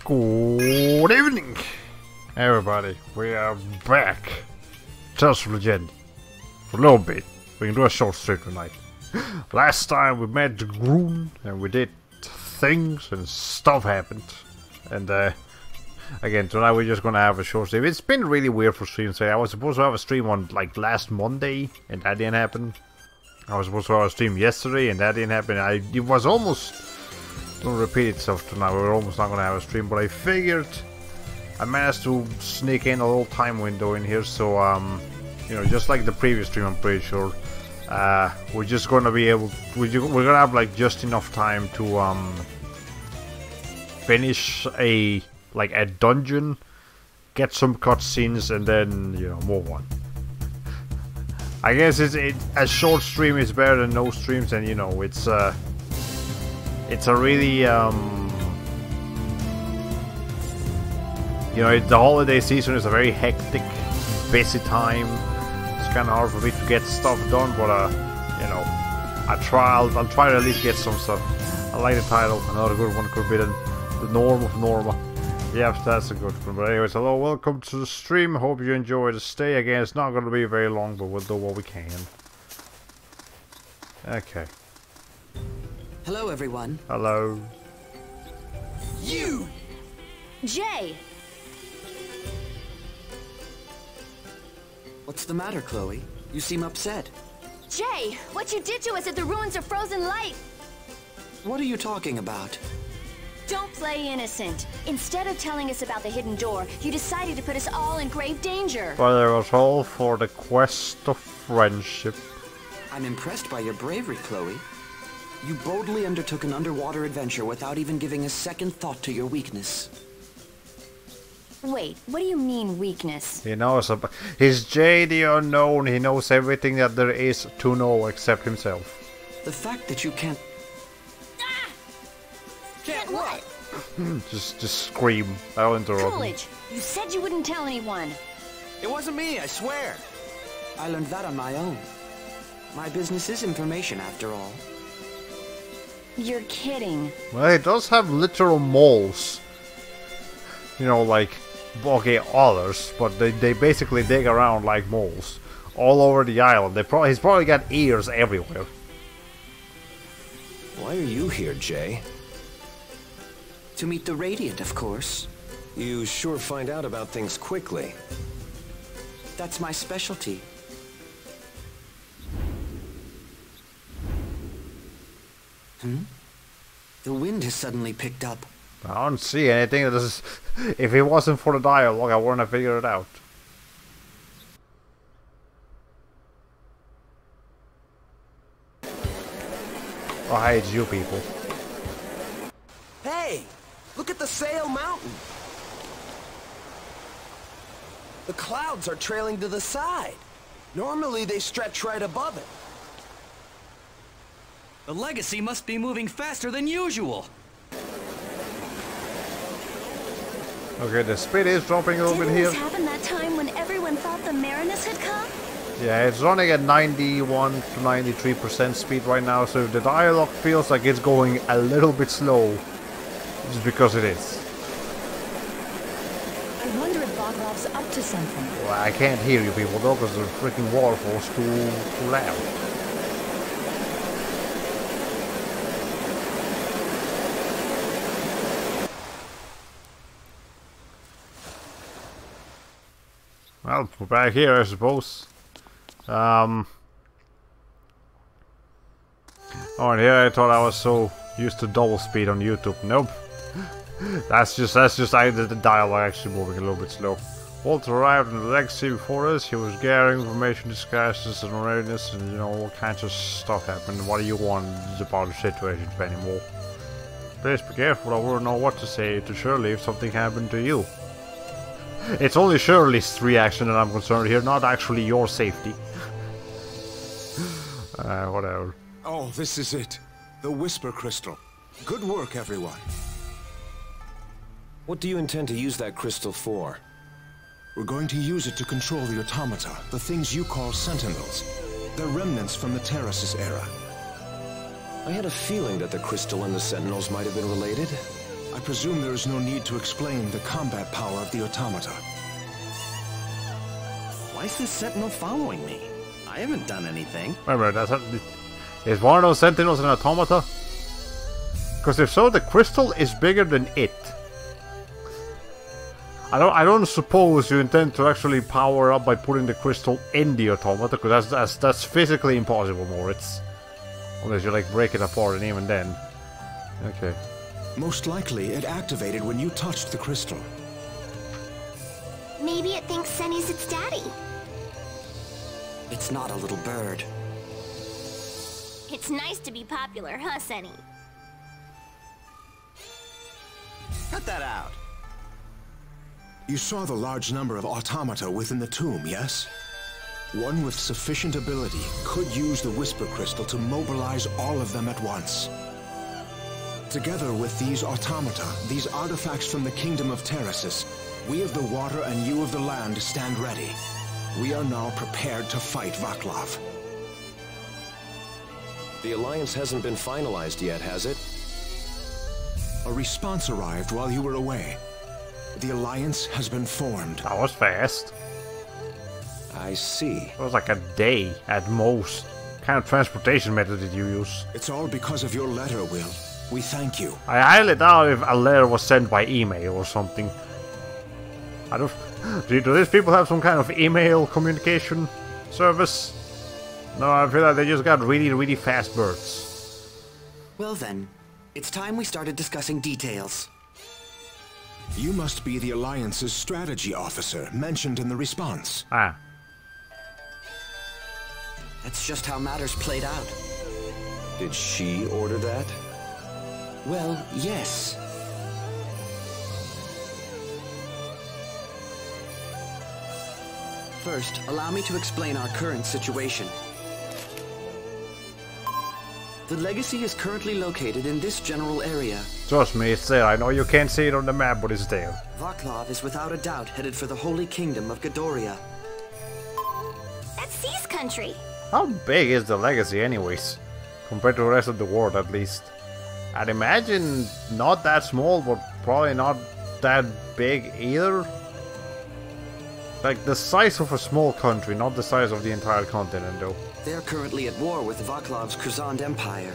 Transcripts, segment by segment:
Good evening, everybody. We are back. Just Legendia. For a little bit. We can do a short stream tonight. Last time we met the Groon and we did things and stuff happened. And again, tonight we're just gonna have a short stream. It's been really weird for streams today. I was supposed to have a stream on like last Monday and that didn't happen. I was supposed to have a stream yesterday and that didn't happen. It was almost... Don't repeat itself tonight. We're almost not gonna have a stream, but I figured I managed to sneak in a little time window in here, so you know, just like the previous stream, I'm pretty sure we're just gonna be able. We're gonna have like just enough time to finish a dungeon, get some cutscenes, and then you know move on. I guess a short stream is better than no streams, and you know it's a really, you know, the holiday season is a very hectic, busy time. It's kind of hard for me to get stuff done, but, you know, I'll try to at least get some stuff. I like the title. Another good one could be the norm of normal. Yeah, that's a good one. But anyways, hello, welcome to the stream. Hope you enjoy the stay. Again, it's not going to be very long, but we'll do what we can. Okay. Hello, everyone. Hello. You! Jay! What's the matter, Chloe? You seem upset. Jay! What you did to us at the ruins of Frozen Light! What are you talking about? Don't play innocent. Instead of telling us about the hidden door, you decided to put us all in grave danger. But it was all for the quest of friendship. I'm impressed by your bravery, Chloe. You boldly undertook an underwater adventure without even giving a second thought to your weakness. Wait, what do you mean, weakness? He knows about... He's Jay the Unknown. He knows everything that there is to know except himself. The fact that you can't... Ah! Can't what? just scream. I'll interrupt. Coolidge, you said you wouldn't tell anyone. It wasn't me, I swear. I learned that on my own. My business is information, after all. You're kidding. Well, he does have literal moles. You know, like, okay, others, but they basically dig around like moles. All over the island. He's probably got ears everywhere. Why are you here, Jay? To meet the Radiant, of course. You sure find out about things quickly. That's my specialty. The wind has suddenly picked up. I don't see anything. If it wasn't for the dialogue, I wouldn't have figured it out. Oh, hey, it's you people. Hey! Look at the Sail Mountain! The clouds are trailing to the side. Normally they stretch right above it. The Legacy must be moving faster than usual. Okay, the speed is dropping a little bit Didn't here. this happen that time when everyone thought the Merines had come? Yeah, it's running at 91 to 93% speed right now, so if the dialogue feels like it's going a little bit slow, it's because it is. I wonder if Bogrov's up to something. Well, I can't hear you people though, because the freaking waterfall's too loud. Well, we're back here, I suppose. Oh, and here I thought I was so used to double speed on YouTube. Nope. that's just the dialogue actually moving a little bit slow. Walter arrived in the Legacy before us. He was gathering information, disguises and readiness, and you know, all kinds of stuff happened. What do you want about the situation anymore? Please be careful, I wouldn't know what to say to Shirley if something happened to you. It's only Shirley's reaction that I'm concerned here, not actually your safety. Whatever. Oh, this is it. The Whisper Crystal. Good work, everyone. What do you intend to use that crystal for? We're going to use it to control the automata, the things you call sentinels. They're remnants from the Terraces era. I had a feeling that the crystal and the sentinels might have been related. I presume there is no need to explain the combat power of the automata. Why is this Sentinel following me? I haven't done anything. Remember, is one of those Sentinels an automata? Because if so, the crystal is bigger than it. I don't suppose you intend to actually power up by putting the crystal in the automata, because that's physically impossible, Moritz. Unless you like break it apart, and even then. Okay. Most likely, it activated when you touched the crystal. Maybe it thinks Senny's its daddy. It's not a little bird. It's nice to be popular, huh, Senny? Cut that out. You saw the large number of automata within the tomb, yes? One with sufficient ability could use the Whisper Crystal to mobilize all of them at once. Together with these automata, these artifacts from the Kingdom of Terrasis, we of the water and you of the land stand ready. We are now prepared to fight Vaclav. The alliance hasn't been finalized yet, has it? A response arrived while you were away. The alliance has been formed. That was fast. I see. It was like a day at most. What kind of transportation method did you use? It's all because of your letter, Will. We thank you. I highly doubt if a letter was sent by email or something. I don't... Do these people have some kind of email communication service? No, I feel like they just got really, really fast birds. Well then, it's time we started discussing details. You must be the Alliance's strategy officer mentioned in the response. Ah. That's just how matters played out. Did she order that? Well, yes. First, allow me to explain our current situation. The legacy is currently located in this general area. Trust me, it's there. I know you can't see it on the map, but it's there. Vaclav is without a doubt headed for the Holy Kingdom of Godoria. That's C's country. How big is the legacy anyways? Compared to the rest of the world, at least. I'd imagine not that small, but probably not that big either. Like the size of a small country, not the size of the entire continent though. They're currently at war with Vaclav's Cruzand Empire.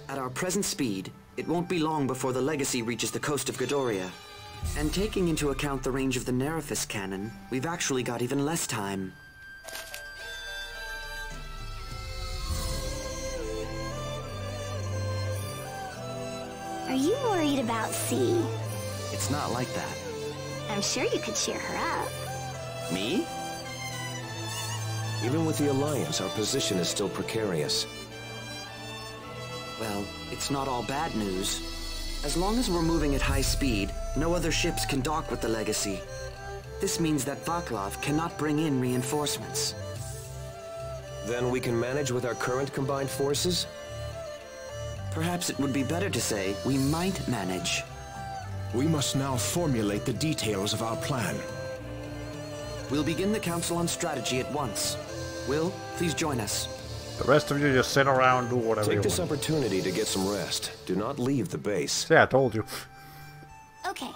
At our present speed, it won't be long before the legacy reaches the coast of Godoria. And taking into account the range of the Nerifes cannon, we've actually got even less time. Are you worried about C? It's not like that. I'm sure you could cheer her up. Me? Even with the alliance, our position is still precarious. Well, it's not all bad news. As long as we're moving at high speed, no other ships can dock with the legacy. This means that Vaclav cannot bring in reinforcements. Then we can manage with our current combined forces? Perhaps it would be better to say we might manage. We must now formulate the details of our plan. We'll begin the Council on Strategy at once. Will, please join us. The rest of you just sit around, do whatever you Take this want. opportunity to get some rest. Do not leave the base. Yeah, I told you. Okay.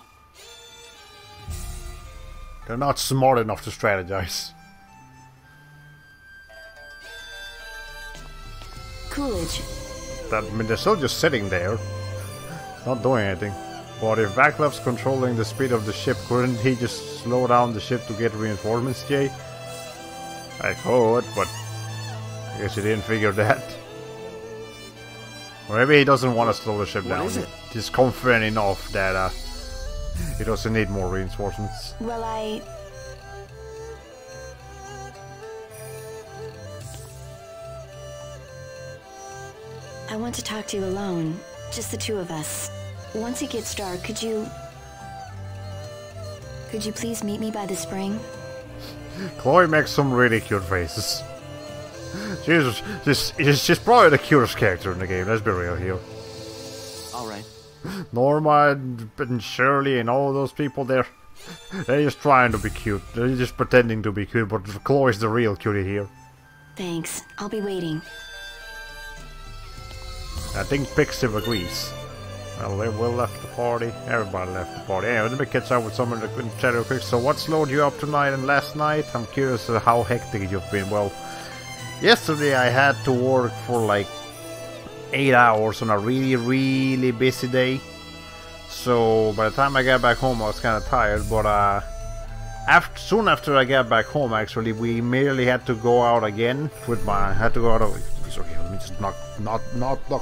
They're not smart enough to strategize. Coolidge. I mean, they're still just sitting there, not doing anything. But if Vaclav's controlling the speed of the ship, couldn't he just slow down the ship to get reinforcements, Jay? I could, but I guess he didn't figure that. Or maybe he doesn't want to slow the ship down. What is it? He's confident enough that he doesn't need more reinforcements. Well, I want to talk to you alone. Just the two of us. Once it gets dark, could you please meet me by the spring? Chloe makes some really cute faces. She's probably the cutest character in the game, let's be real here. Alright. Norma and Shirley and all those people there, they're just trying to be cute. They're just pretending to be cute, but Chloe's the real cutie here. Thanks. I'll be waiting. I think Pixiv agrees. Well, they will left the party. Everybody left the party. Anyway, let me catch up with someone in the chat real quick. So what slowed you up tonight and last night? I'm curious how hectic you've been. Well, yesterday I had to work for like 8 hours on a really busy day. So by the time I got back home I was kind of tired, but soon after I got back home, actually, we immediately had to go out again with my... Okay, let me just not knock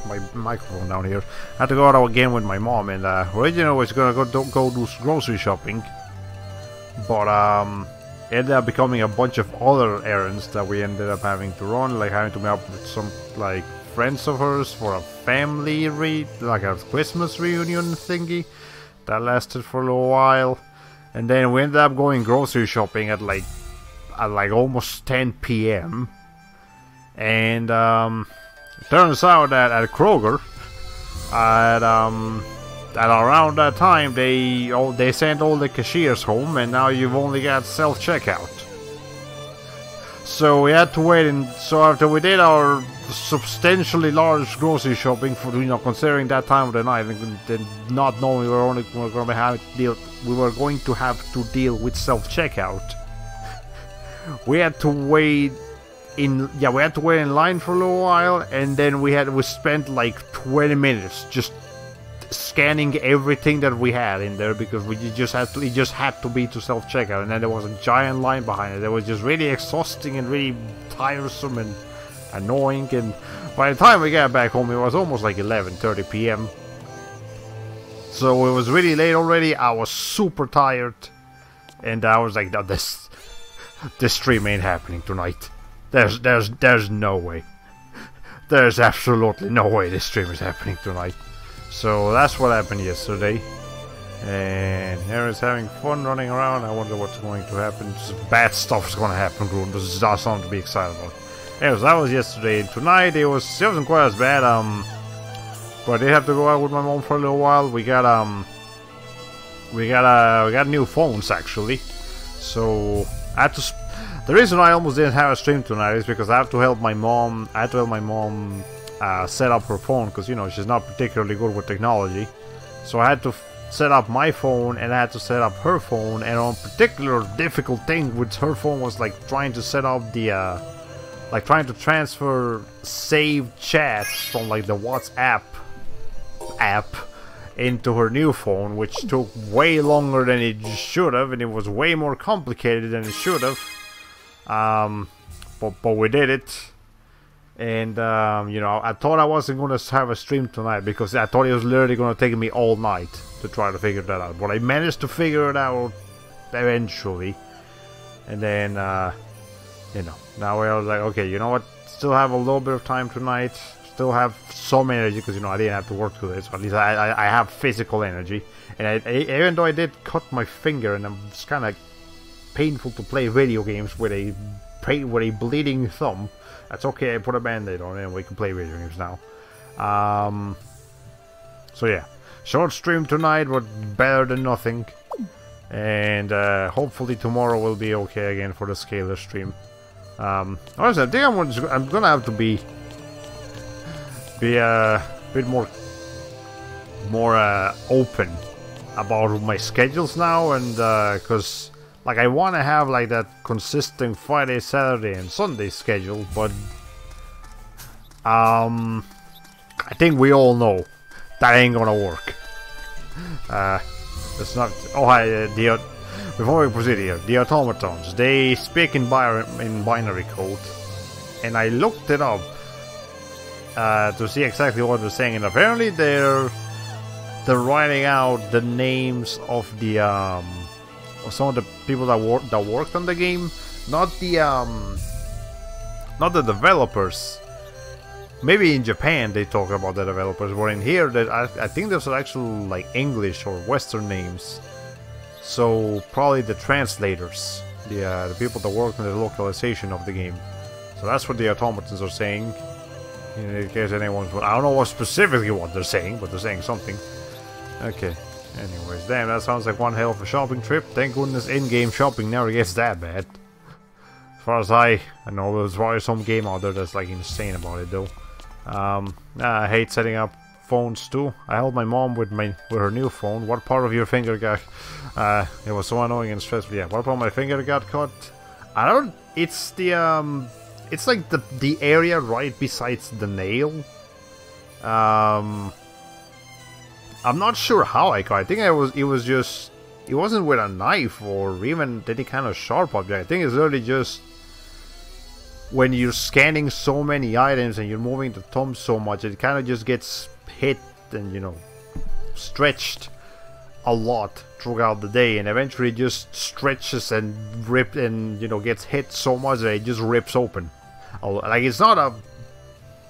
my microphone down here. I had to go out again with my mom, and originally I was gonna go do grocery shopping, but ended up becoming a bunch of other errands that we ended up having to run, like having to meet up with some like friends of hers for a family like a Christmas reunion thingy that lasted for a little while, and then we ended up going grocery shopping at like almost 10 p.m. And it turns out that at Kroger, at around that time, they sent all the cashiers home, and now you've only got self-checkout. So we had to wait, and so after we did our substantially large grocery shopping for, you know, considering that time of the night, and not knowing we were going to have to deal with self-checkout, we had to wait. We had to wait in line for a little while, and then we spent like 20 minutes just scanning everything that we had in there, because it just had to be to self-checkout, and then there was a giant line behind it. It was just really exhausting and really tiresome and annoying, and by the time we got back home it was almost like 11:30 p.m. So it was really late already. I was super tired, and I was like, no, this stream ain't happening tonight. There's no way. There's absolutely no way this stream is happening tonight. So that's what happened yesterday. And Harry's having fun running around. I wonder what's going to happen. Just bad stuff's going to happen, Groon. This is not something to be excited about. Anyways, that was yesterday. Tonight it wasn't quite as bad. But I did have to go out with my mom for a little while. We got new phones actually. So I had to. The reason I almost didn't have a stream tonight is because I have to help my mom. I had to help my mom set up her phone, because, you know, she's not particularly good with technology. So I had to set up my phone, and I had to set up her phone. And a particular difficult thing with her phone was like trying to set up the trying to transfer saved chats from like the WhatsApp app into her new phone, which took way longer than it should have, and it was way more complicated than it should have. But we did it, and you know, I thought I wasn't going to have a stream tonight, because I thought it was literally going to take me all night to try to figure that out, but I managed to figure it out eventually. And then you know, now we're like, okay, you know what, still have a little bit of time tonight, still have some energy, because, you know, I didn't have to work today, so at least I have physical energy. And even though I did cut my finger, and it's kind of painful to play video games with a bleeding thumb, that's okay, I put a band-aid on it and we can play video games now. So yeah, short stream tonight, but better than nothing. And hopefully tomorrow will be okay again for the scalar stream. Honestly, I think I'm gonna have to be a bit more open about my schedules now, and because like I want to have like that consistent Friday, Saturday, and Sunday schedule, but I think we all know that ain't gonna work. It's not. Oh hi, before we proceed here, the automatons, they speak in binary code, and I looked it up to see exactly what they're saying, and apparently they're writing out the names of the some of the people that worked on the game, not the developers. Maybe in Japan they talk about the developers, but in here that I think there's actual like English or Western names. So probably the translators, the people that work on the localization of the game. So that's what the automatons are saying. In case anyone's, I don't know what specifically what they're saying, but they're saying something. Okay. Anyways, damn, that sounds like one hell of a shopping trip. Thank goodness in-game shopping never gets that bad. As far as I know, there's probably some game out there that's like insane about it though. I hate setting up phones too. I helped my mom with her new phone. What part of your finger got? It was so annoying and stressful. Yeah, what part of my finger got cut? I don't. It's the it's like the area right besides the nail. I'm not sure how I cut. I think it was just. It wasn't with a knife or even any kind of sharp object. I think it's really just when you're scanning so many items and you're moving the thumb so much, it kind of just gets hit and, you know, stretched a lot throughout the day, and eventually it just stretches and rips and, you know, gets hit so much that it just rips open. Like, it's not a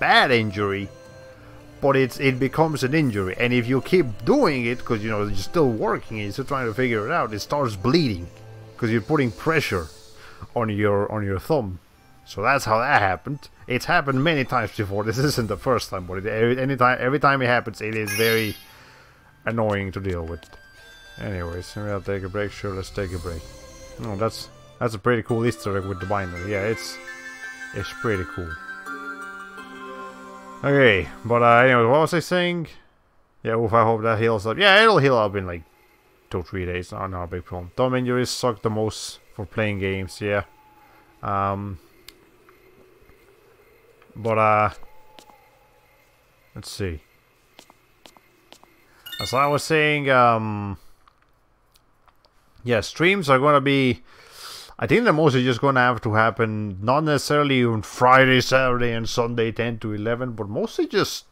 bad injury, but it becomes an injury, and if you keep doing it, because, you know, you're still working and you're still trying to figure it out, it starts bleeding because you're putting pressure on your thumb. So that's how that happened. It's happened many times before. This isn't the first time, but every time it happens, it is very annoying to deal with. Anyways, maybe I'll take a break. Sure, let's take a break. No, that's a pretty cool Easter egg with the binder. Yeah, it's pretty cool. Okay, but anyway, what was I saying? Yeah, oof, I hope that heals up. Yeah, it'll heal up in like 2-3 days. Not a big problem. Thumb injuries suck the most for playing games. Yeah. But let's see. As I was saying, yeah, streams are gonna be. I think they're mostly just gonna have to happen, not necessarily on Friday, Saturday, and Sunday 10 to 11, but mostly just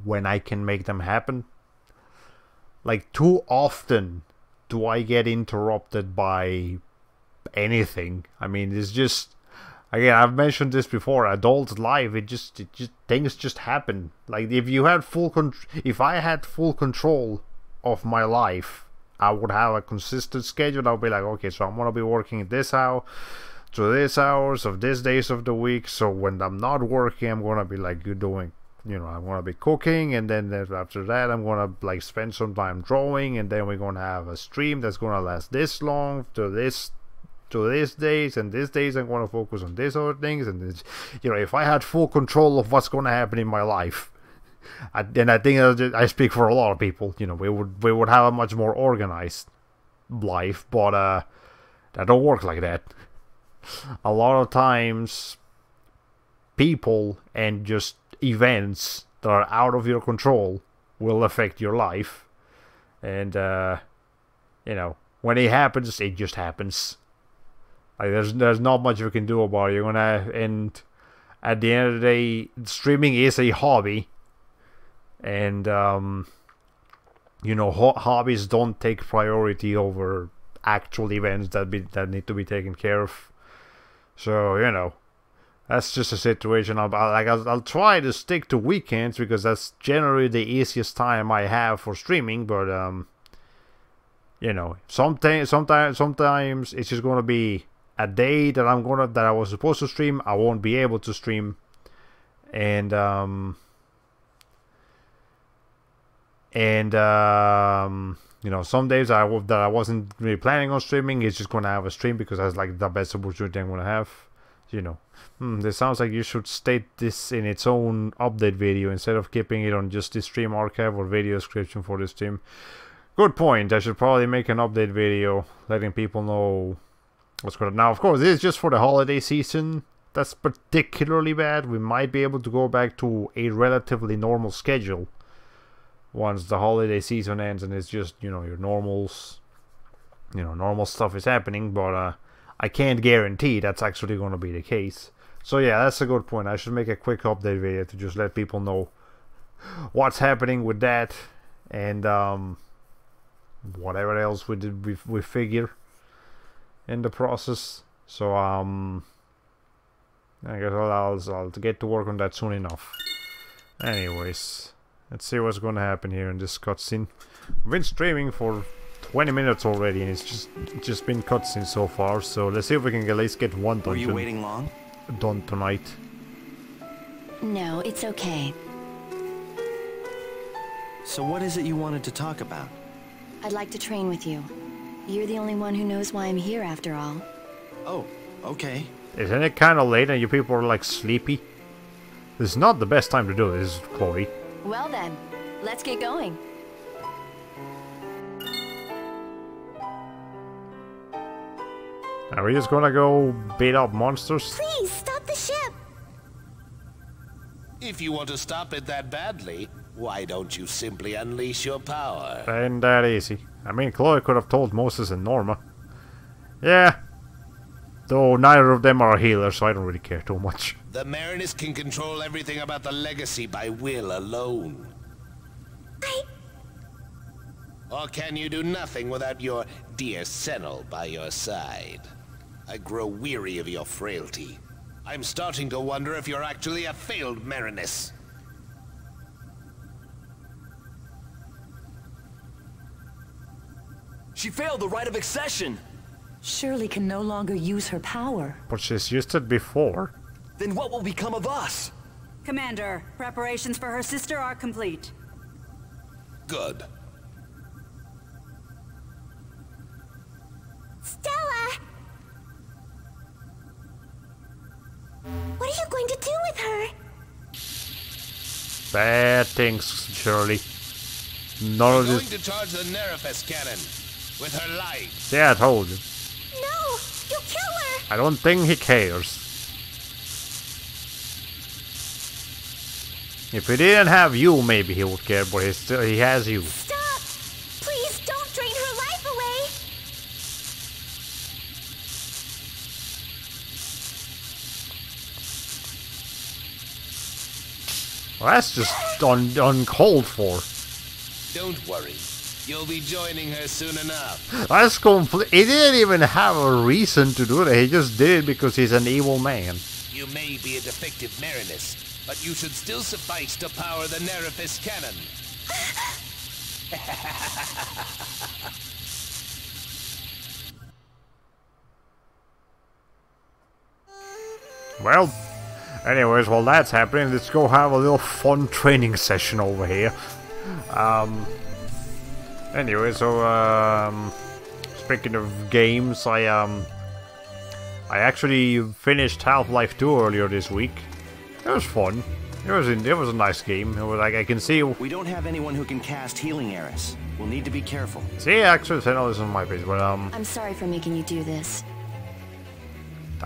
when I can make them happen. Like, too often do I get interrupted by anything. I mean, it's just, again, I've mentioned this before, adult life, it just things just happen. Like, if I had full control of my life, I would have a consistent schedule. I'll be like, okay, so I'm gonna be working this hour to this hours of these days of the week. So when I'm not working, I'm gonna be like doing, you know, I'm gonna be cooking, and then after that, I'm gonna like spend some time drawing, and then we're gonna have a stream that's gonna last this long to these days, and these days I'm gonna focus on these other things, and it's, you know, if I had full control of what's gonna happen in my life. And I think I speak for a lot of people. You know, we would have a much more organized life, but that don't work like that. A lot of times, people and just events that are out of your control will affect your life, and you know, when it happens, it just happens. Like, there's not much you can do about it. And at the end of the day, streaming is a hobby. And, you know, hobbies don't take priority over actual events that need to be taken care of. So, you know, that's just a situation. I'll try to stick to weekends because that's generally the easiest time I have for streaming. But, you know, sometimes it's just gonna be a day that I was supposed to stream. I won't be able to stream, and you know, some days that I wasn't really planning on streaming, it's just gonna have a stream because that's like the best opportunity I'm gonna have. You know, this sounds like you should state this in its own update video instead of keeping it on just the stream archive or video description for the stream. Good point. I should probably make an update video letting people know what's going on. Now, of course, this is just for the holiday season. That's particularly bad. We might be able to go back to a relatively normal schedule once the holiday season ends and it's just, you know, your normals, you know, normal stuff is happening, but I can't guarantee that's actually going to be the case. So yeah, that's a good point. I should make a quick update video to just let people know what's happening with that, and whatever else we figure in the process. So I guess I'll get to work on that soon enough. Anyways, let's see what's gonna happen here in this cutscene. I've been streaming for 20 minutes already, and it's just been cutscenes so far. So let's see if we can at least get one dungeon. Were you waiting long? Done tonight. No, it's okay. So what is it you wanted to talk about? I'd like to train with you. You're the only one who knows why I'm here, after all. Oh, okay. Isn't it kind of late and you people are like sleepy? This is not the best time to do this, Chloe. Well then, Let's get going. Are we just gonna go beat up monsters? Please, stop the ship! If you want to stop it that badly, why don't you simply unleash your power? Ain't that easy. I mean, Chloe could have told Moses and Norma. Yeah. Though neither of them are healers, so I don't really care too much. The Merines can control everything about the legacy by will alone. Or can you do nothing without your dear Senel by your side? I grow weary of your frailty. I'm starting to wonder if you're actually a failed Merines. She failed the rite of accession. Shirley can no longer use her power. But she's used it before. Then what will become of us? Commander, preparations for her sister are complete. Good. Stella! What are you going to do with her? Bad things, Shirley. None of We're this. going to charge the Nerifes cannon with her life. Yeah, I told you. No! You'll kill her! I don't think he cares. If he didn't have you, maybe he would care, but he has you. Stop! Please don't drain her life away! Well, that's just uncalled for. Don't worry. You'll be joining her soon enough. That's complete. He didn't even have a reason to do that. He just did it because he's an evil man. You may be a defective Merines, but you should still suffice to power the Nerifes cannon. Well, anyways, while that's happening, let's go have a little fun training session over here. Anyway, so speaking of games, I actually finished Half-Life 2 earlier this week. It was fun. It was a nice game. It was like I can see. We don't have anyone who can cast healing Eris. We'll need to be careful. See, actually, Senel is on my page, but I'm sorry for making you do this.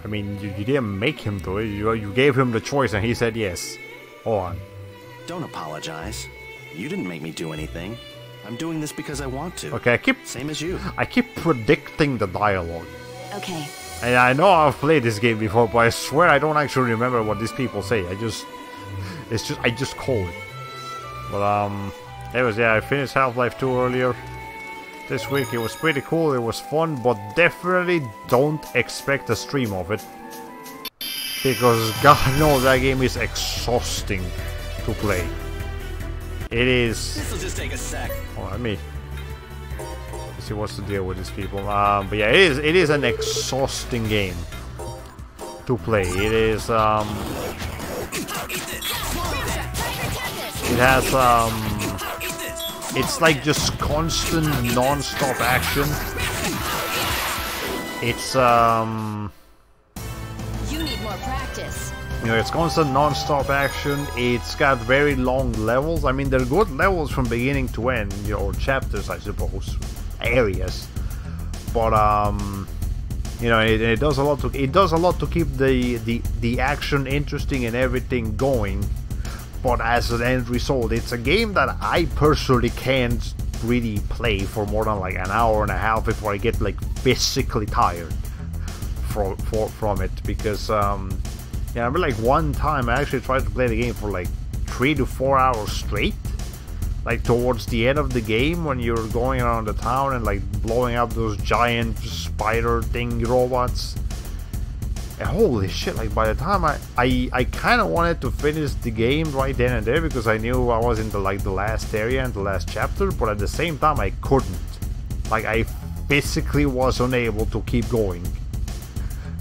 I mean, you didn't make him do it. You gave him the choice, and he said yes. Hold on. Don't apologize. You didn't make me do anything. I'm doing this because I want to. Okay, Same as you. I keep predicting the dialogue. Okay. And I know I've played this game before, but I swear I don't actually remember what these people say. I just call it. But anyways, yeah, I finished Half-Life 2 earlier this week. It was pretty cool. It was fun, but definitely don't expect a stream of it, because God knows that game is exhausting to play. It is. This'll just take a sec. Oh, I mean, let's see what's the deal with these people. But yeah, it is an exhausting game to play. It is it has it's like just constant non-stop action. It's You need more practice. you know, it's constant non-stop action. It's got very long levels. I mean, they're good levels from beginning to end, you know, or chapters, I suppose, areas. But you know, it does a lot to keep the action interesting and everything going. But as an end result, it's a game that I personally can't really play for more than like an hour and a half before I get like physically tired from it, because yeah, I remember like one time I actually tried to play the game for like 3 to 4 hours straight, like towards the end of the game when you're going around the town and like blowing up those giant spider thing robots. And holy shit, like by the time I kind of wanted to finish the game right then and there, because I knew I was in the like the last area and the last chapter, but at the same time I couldn't. Like I physically was unable to keep going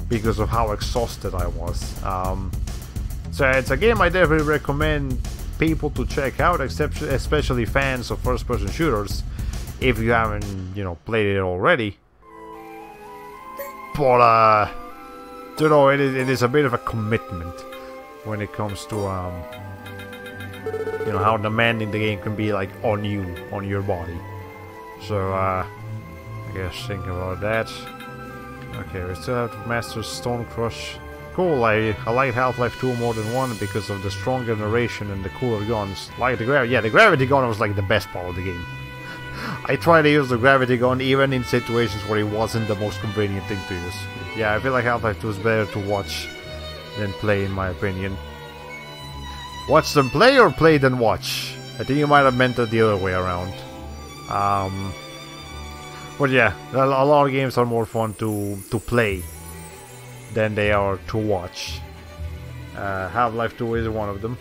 because of how exhausted I was. So it's a game I definitely recommend people to check out, especially fans of first-person shooters, if you haven't, you know, played it already. But you know, it is a bit of a commitment when it comes to you know, how demanding the game can be, like, on you, on your body. So, I guess think about that. Okay, we still have to master Stone Crush. Cool, I like Half-Life 2 more than 1 because of the stronger narration and the cooler guns. Like the gravity, yeah, the gravity gun was like the best part of the game. I try to use the gravity gun even in situations where it wasn't the most convenient thing to use. Yeah, I feel like Half-Life 2 is better to watch than play, in my opinion. Watch them play or play then watch? I think you might have meant it the other way around. But yeah, a lot of games are more fun to play than they are to watch. Half-Life 2 is one of them.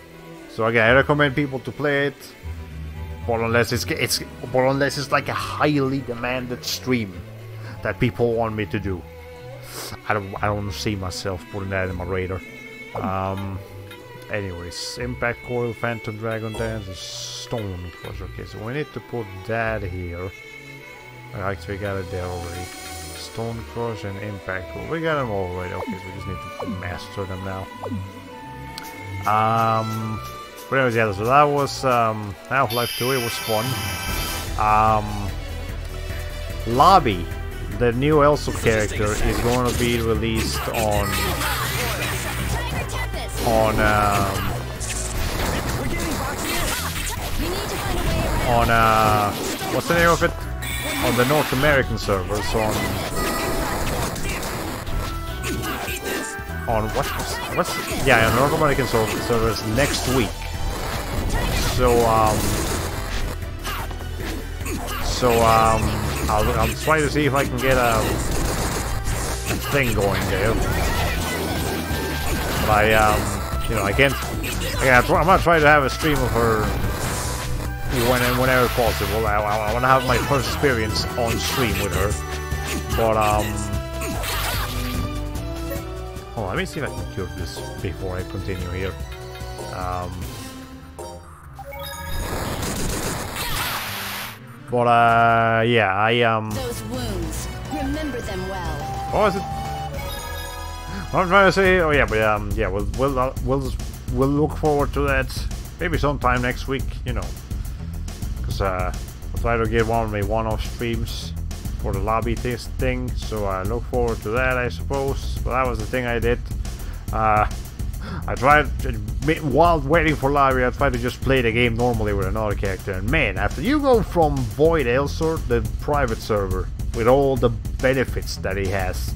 So again, I recommend people to play it, but unless it's like a highly demanded stream that people want me to do. I don't see myself putting that in my radar. Anyways, Impact Coil, Phantom Dragon Dance, and Stone Crush. Okay, so we need to put that here. Actually, we got it there already. Stone Crush and Impact Coil. We got them already. Okay, so we just need to master them now. But anyways, yeah, so that was Half-Life 2. It was fun. Lobby, the new Elso character, is going to be released on what's the name of it? On the North American servers, on what's yeah, on North American servers next week. So I'll try to see if I can get a thing going there. But you know, I can't. I'm gonna try to have a stream of her whenever possible. I want to have my first experience on stream with her. But oh, let me see if I can cure this before I continue here. But yeah, Those wounds. Remember them well. What was it? What I'm trying to say. Oh yeah, but yeah, we'll look forward to that maybe sometime next week. You know, because I'll try to get one of my one-off streams for the lobby test thing. So I look forward to that, I suppose. But that was the thing I did. I tried, while waiting for lobby, I tried to just play the game normally with another character, and man, after you go from Void Elsor, the private server, with all the benefits that he has,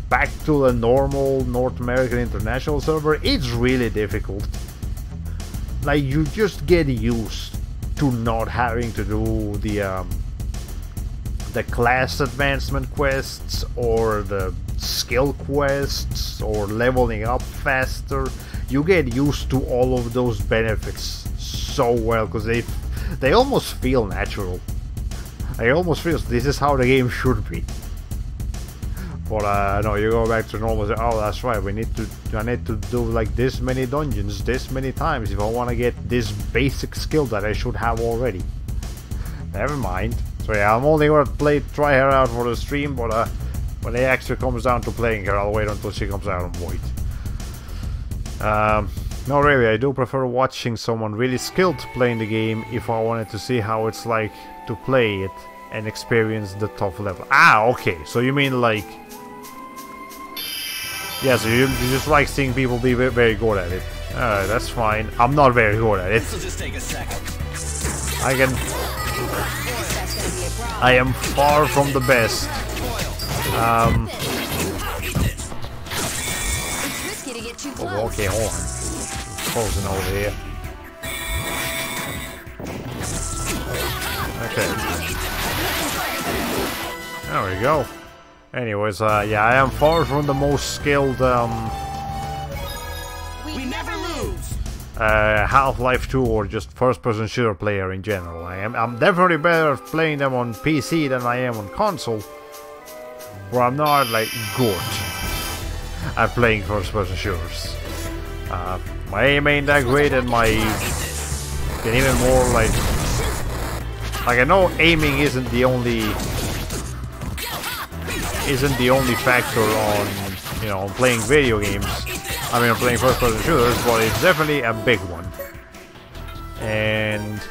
back to the normal North American international server, it's really difficult. Like, you just get used to not having to do the class advancement quests, or the skill quests, or leveling up faster. You get used to all of those benefits so well, because they almost feel natural. I almost feel this is how the game should be. But no, you go back to normal. Oh, that's right. I need to do like this many dungeons, this many times if I want to get this basic skill that I should have already. Never mind. So yeah, I'm only gonna try her out for the stream, but when it actually comes down to playing her, I'll wait until she comes out on Void. No, really, I do prefer watching someone really skilled playing the game if I wanted to see how it's like to play it and experience the tough level. Ah, okay, so you mean like... Yeah, so you just like seeing people be very good at it. That's fine. I'm not very good at it. This'll just take a second. I am far from the best. Oh, okay, hold on. Frozen over here. Okay. There we go. Anyways, yeah, I am far from the most skilled, We never lose! Half-Life 2 or just first-person shooter player in general. I'm definitely better at playing them on PC than I am on console, where I'm not, like, good at playing first-person shooters. My aim ain't that great, and my... and even more, like... I know aiming isn't the only factor on, you know, on playing video games. I mean, on playing first-person shooters, but it's definitely a big one. And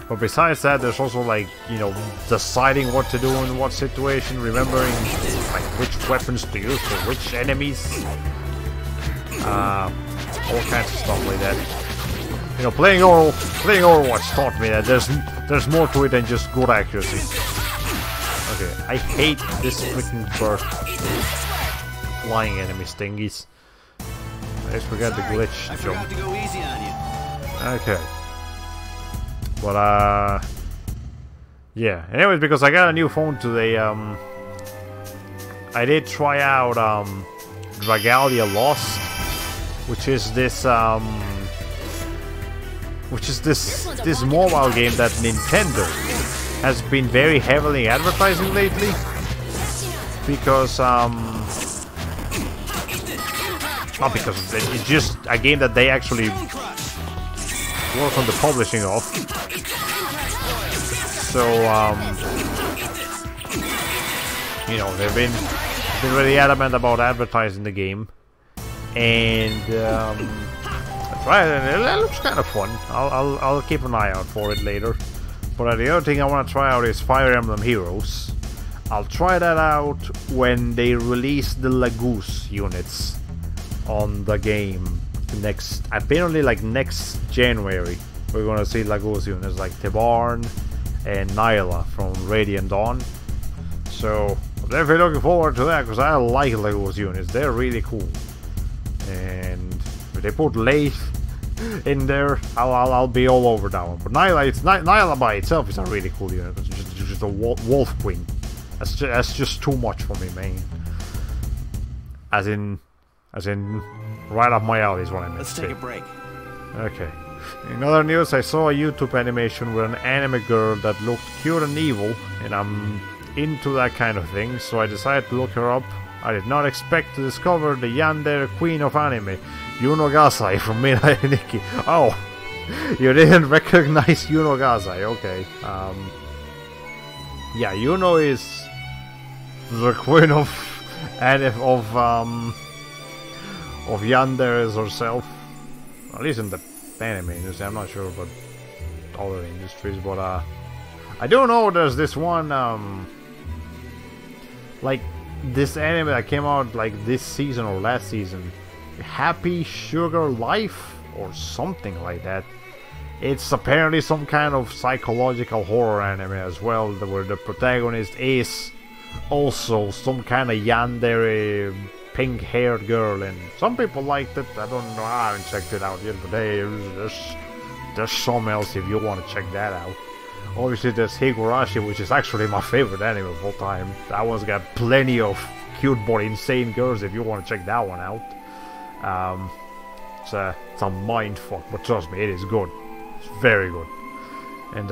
but besides that, there's also like, you know, deciding what to do in what situation, remembering like which weapons to use for which enemies, all kinds of stuff like that. You know, playing Overwatch taught me that there's more to it than just good accuracy. Okay, I hate this freaking bird flying enemy stingies. I just forgot the glitch jump. To go easy on you. Okay. But yeah. Anyways, because I got a new phone today, I did try out Dragalia Lost, which is this this mobile game that Nintendo has been very heavily advertising lately, because not because it's just a game that they actually work on the publishing of. So you know, they've been really adamant about advertising the game, and I tried it, and it looks kind of fun. I'll keep an eye out for it later. But the other thing I want to try out is Fire Emblem Heroes. I'll try that out when they release the Laguz units on the game apparently like next January. We're gonna see Laguz units like Tibarn and Nyla from Radiant Dawn. So I'm definitely looking forward to that, because I like Laguz units. They're really cool. And if they put Leif in there, I'll be all over that one. But Nyla by itself is a really cool unit. It's just a Wolf Queen. That's just too much for me, man. As in right up my alley is what I meant. Let's take a break. Okay. In other news, I saw a YouTube animation with an anime girl that looked cute and evil, and I'm into that kind of thing, so I decided to look her up. I did not expect to discover the yandere queen of anime, Yuno Gasai from Midnight Nikki. Oh, you didn't recognize Yuno Gasai, okay. Yeah, Yuno is the queen of yanderes herself, at least in the anime industry. I'm not sure about other industries, but I do know there's this one like this anime that came out like this season or last season, Happy Sugar Life or something like that. It's apparently some kind of psychological horror anime as well, where the protagonist is also some kind of yandere pink-haired girl, and some people liked it. I don't know, I haven't checked it out yet, but hey, there's some else if you want to check that out. Obviously there's Higurashi, which is actually my favorite anime of all time. That one's got plenty of cute but insane girls if you want to check that one out. It's a mind fuck, but trust me, it is good. It's very good. And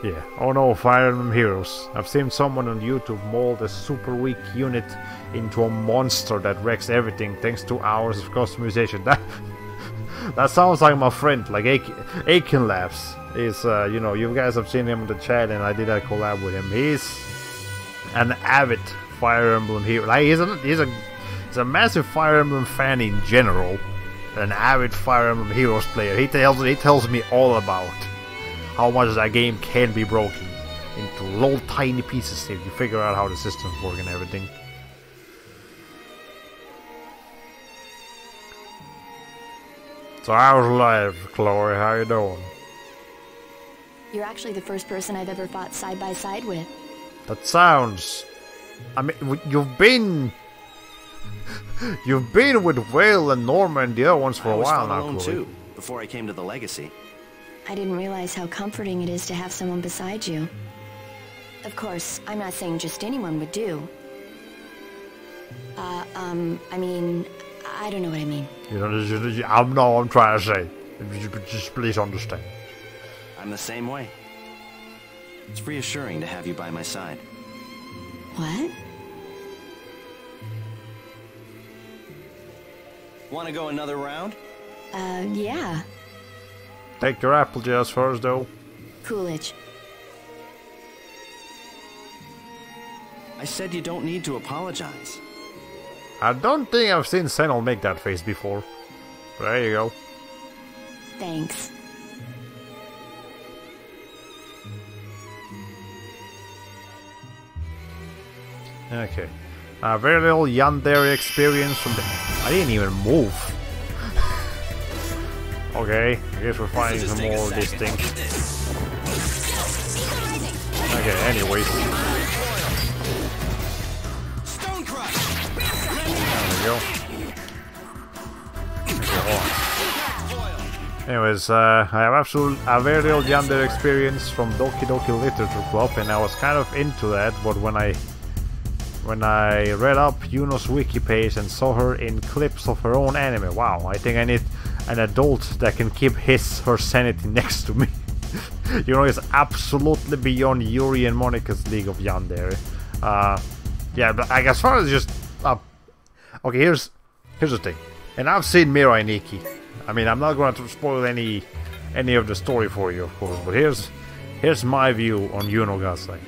yeah. Oh no, Fire Emblem Heroes. I've seen someone on YouTube mold a super weak unit into a monster that wrecks everything thanks to hours of customization. That sounds like my friend, like Aiken Labs. Is you know, you guys have seen him in the chat, and I did a collab with him. He's an avid Fire Emblem hero. Like he's a massive Fire Emblem fan in general. An avid Fire Emblem Heroes player. He tells me all about how much that game can be broken into little tiny pieces if you figure out how the systems work and everything. So how's life, Chloe? How you doing? You're actually the first person I've ever fought side by side with. That sounds... I mean, you've been with Whale and Norma and the other ones for a while now, Chloe. Too, before I came to the Legacy. I didn't realize how comforting it is to have someone beside you. Of course, I'm not saying just anyone would do. I mean, I don't know what I mean. You know, I'm trying to say. Just please understand. I'm the same way. It's reassuring to have you by my side. What? Want to go another round? Yeah. Take your apple juice first, though. Coolidge. I said you don't need to apologize. I don't think I've seen Senel make that face before. There you go. Thanks. Okay. Very little yandere experience from the... I didn't even move. Okay, I guess we're finding some more of these things. Okay, anyways. There we go. Okay, hold on. Anyways, I have a very little yandere experience from Doki Doki Literature Club, and I was kind of into that, but when I read up Yuno's wiki page and saw her in clips of her own anime, wow, I think I need an adult that can keep her sanity next to me. Yuno is absolutely beyond Yuri and Monika's league of yandere. Yeah, but like, as far as just... okay, here's the thing. And I've seen Mirai Nikki. I mean, I'm not going to spoil any of the story for you, of course, but here's my view on Yuno Gasai.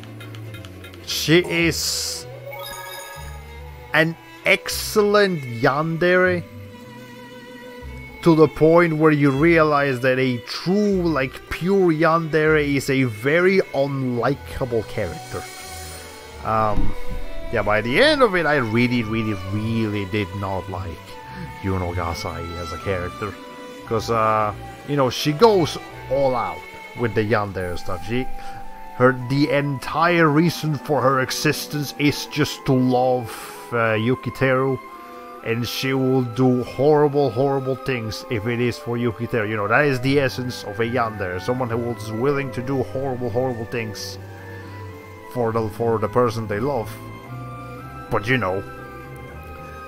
She is an excellent yandere to the point where you realize that a true, like, pure yandere is a very unlikable character. Yeah, by the end of it, I really did not like Yuno Gasai as a character. Because, you know, she goes all out with the yandere stuff. The entire reason for her existence is just to love Yukiteru, and she will do horrible things if it is for Yukiteru. You know, that is the essence of a yandere, someone who is willing to do horrible things for the person they love. But you know,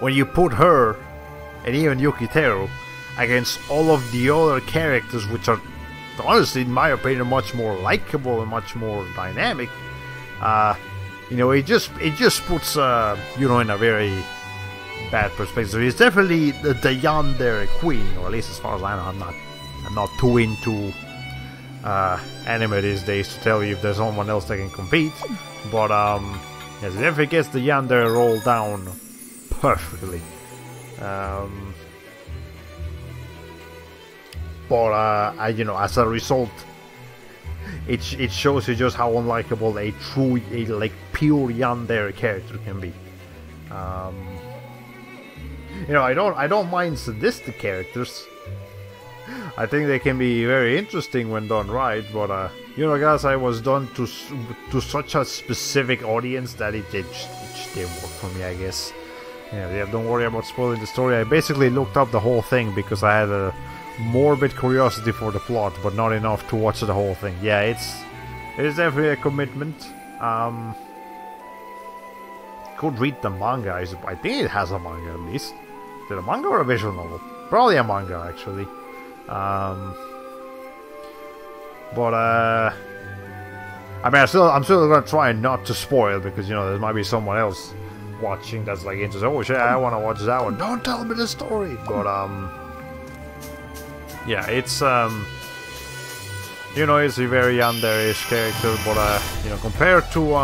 when you put her and even Yukiteru against all of the other characters, which are honestly, in my opinion, much more likable and much more dynamic, you know, it just puts you know, in a very bad perspective. It's definitely the yandere queen, or at least as far as I know. I'm not too into anime these days to tell you if there's someone else that can compete, but yes, it definitely gets the yandere roll down perfectly. But you know, as a result, it shows you just how unlikable a true, like, pure yandere character can be. You know, I don't mind sadistic characters. I think they can be very interesting when done right, but Yuno Gasai was done to such a specific audience that it didn't work for me, I guess. Yeah, don't worry about spoiling the story. I basically looked up the whole thing because I had a morbid curiosity for the plot, but not enough to watch the whole thing. Yeah, it is definitely a commitment. Could read the manga. I think it has a manga at least. Is it a manga or a visual novel? Probably a manga, actually. But I mean, I'm still gonna try not to spoil, because, you know, there might be someone else watching that's like interested. Oh shit, I want to watch that one. Don't tell me the story. But yeah, it's you know, it's a very yandere-ish character, but you know, compared to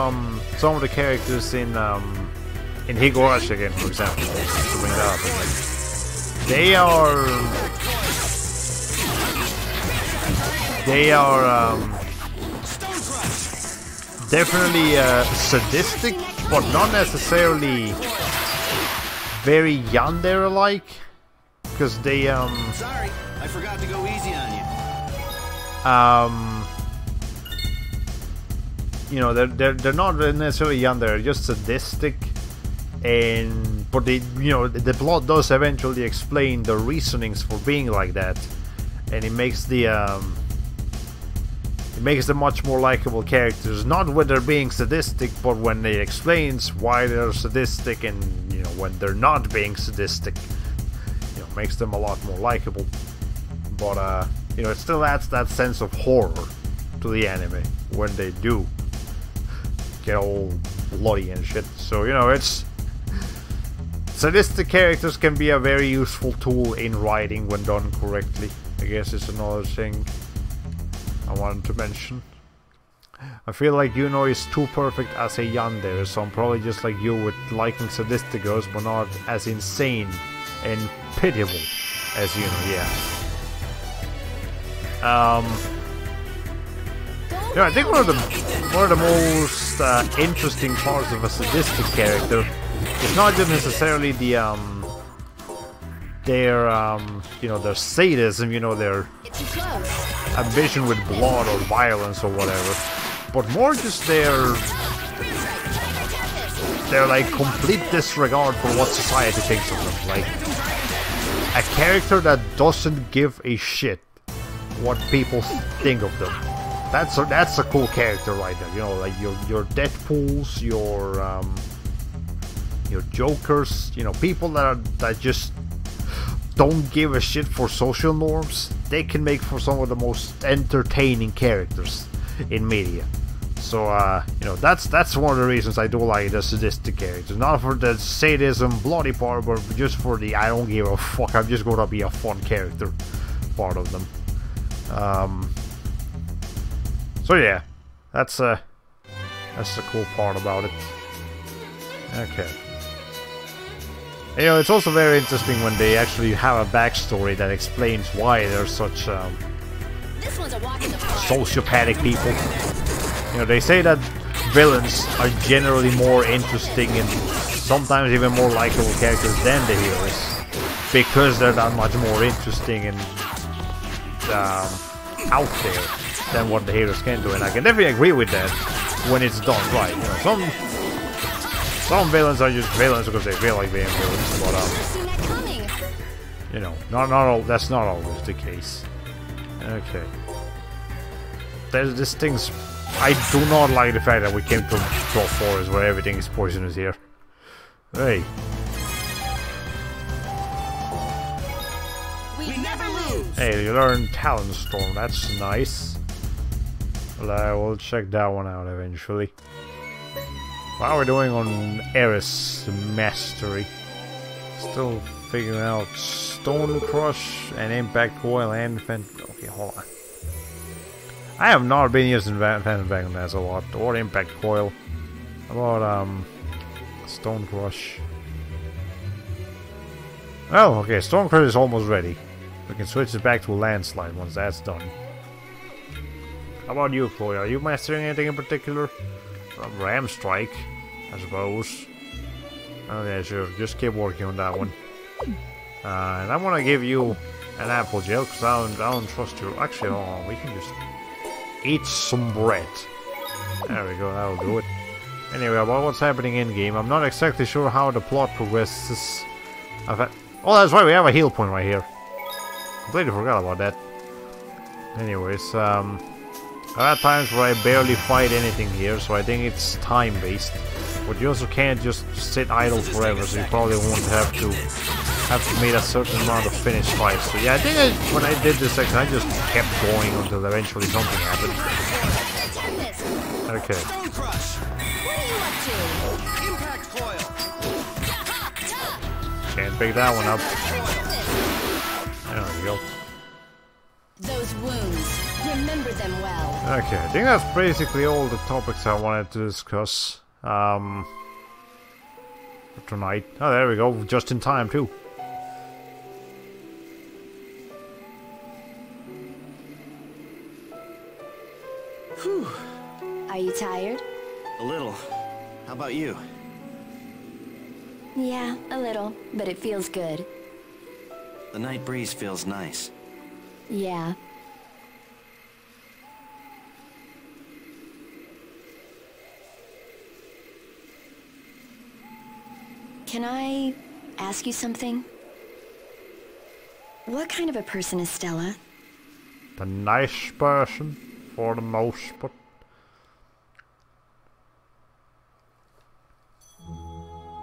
some of the characters in Higurashi again, for example, to bring that up, they are definitely sadistic, but not necessarily very yandere-like, because they Sorry, I forgot to go easy on you. You know, they're not necessarily yandere, just sadistic, but they, you know, the plot does eventually explain the reasonings for being like that, and it makes them much more likable characters. Not when they're being sadistic, but when it explains why they're sadistic, and, you know, when they're not being sadistic, you know, makes them a lot more likable. But you know, it still adds that sense of horror to the anime when they do get all bloody and shit. So, you know, it's sadistic characters can be a very useful tool in writing when done correctly. I guess it's another thing I wanted to mention. I feel like Yuno is too perfect as a yandere, so I'm probably just like you with liking sadistic girls, but not as insane and pitiable as Yuno, yeah. Yeah, I think one of the most interesting parts of a sadistic character is not just necessarily the their you know, their sadism, you know, their ambition with blood or violence or whatever, but more just their like complete disregard for what society thinks of them. Like a character that doesn't give a shit what people think of them. That's a cool character right there. You know, like your Deadpools, your Jokers. You know, people that just don't give a shit for social norms. They can make for some of the most entertaining characters in media. So you know, that's one of the reasons I do like the sadistic characters. Not for the sadism, bloody part, but just for the I don't give a fuck, I'm just gonna be a fun character part of them. So yeah, that's the cool part about it. Okay. You know, it's also very interesting when they actually have a backstory that explains why they're such sociopathic people. You know, they say that villains are generally more interesting and sometimes even more likable characters than the heroes, because they're that much more interesting and out there than what the heroes can do. And I can definitely agree with that when it's done right. You know, some villains are just villains because they feel like being villains, but you know, that's not always the case. Okay. There's this thing's. I do not like the fact that we came to a forest where everything is poisonous here. Hey. We never lose. Hey, you learned Talon Storm. That's nice. Well, I will check that one out eventually. How are we doing on Eris Mastery? Still figuring out Stone Crush and Impact Coil and okay, hold on. I have not been using Phantom Dragonlance a lot, or Impact Coil. How about Stone Crush? Oh, okay, Stone Crush is almost ready. We can switch it back to Landslide once that's done. How about you, Chloe? Are you mastering anything in particular? Ram Strike, I suppose. Oh yeah, sure. Just keep working on that one. And I'm gonna give you an apple gel because I don't trust you. Actually, hold on. We can just eat some bread. There we go. That'll do it. Anyway, about what's happening in game, I'm not exactly sure how the plot progresses. Oh, that's right. We have a heal point right here. Completely forgot about that. Anyways, there are times where I barely fight anything here, so I think it's time-based. But you also can't just sit idle forever, so you probably won't have to meet a certain amount of finished fights. So yeah, I think when I did this section, I just kept going until eventually something happened. Okay. Can't pick that one up. There we go. Those wounds, remember them well. Okay, I think that's basically all the topics I wanted to discuss for tonight. Oh, there we go, just in time too. Whew. Are you tired? A little. How about you? Yeah, a little, but it feels good. The night breeze feels nice. Yeah. Can I ask you something? What kind of a person is Stella? A nice person, for the most part.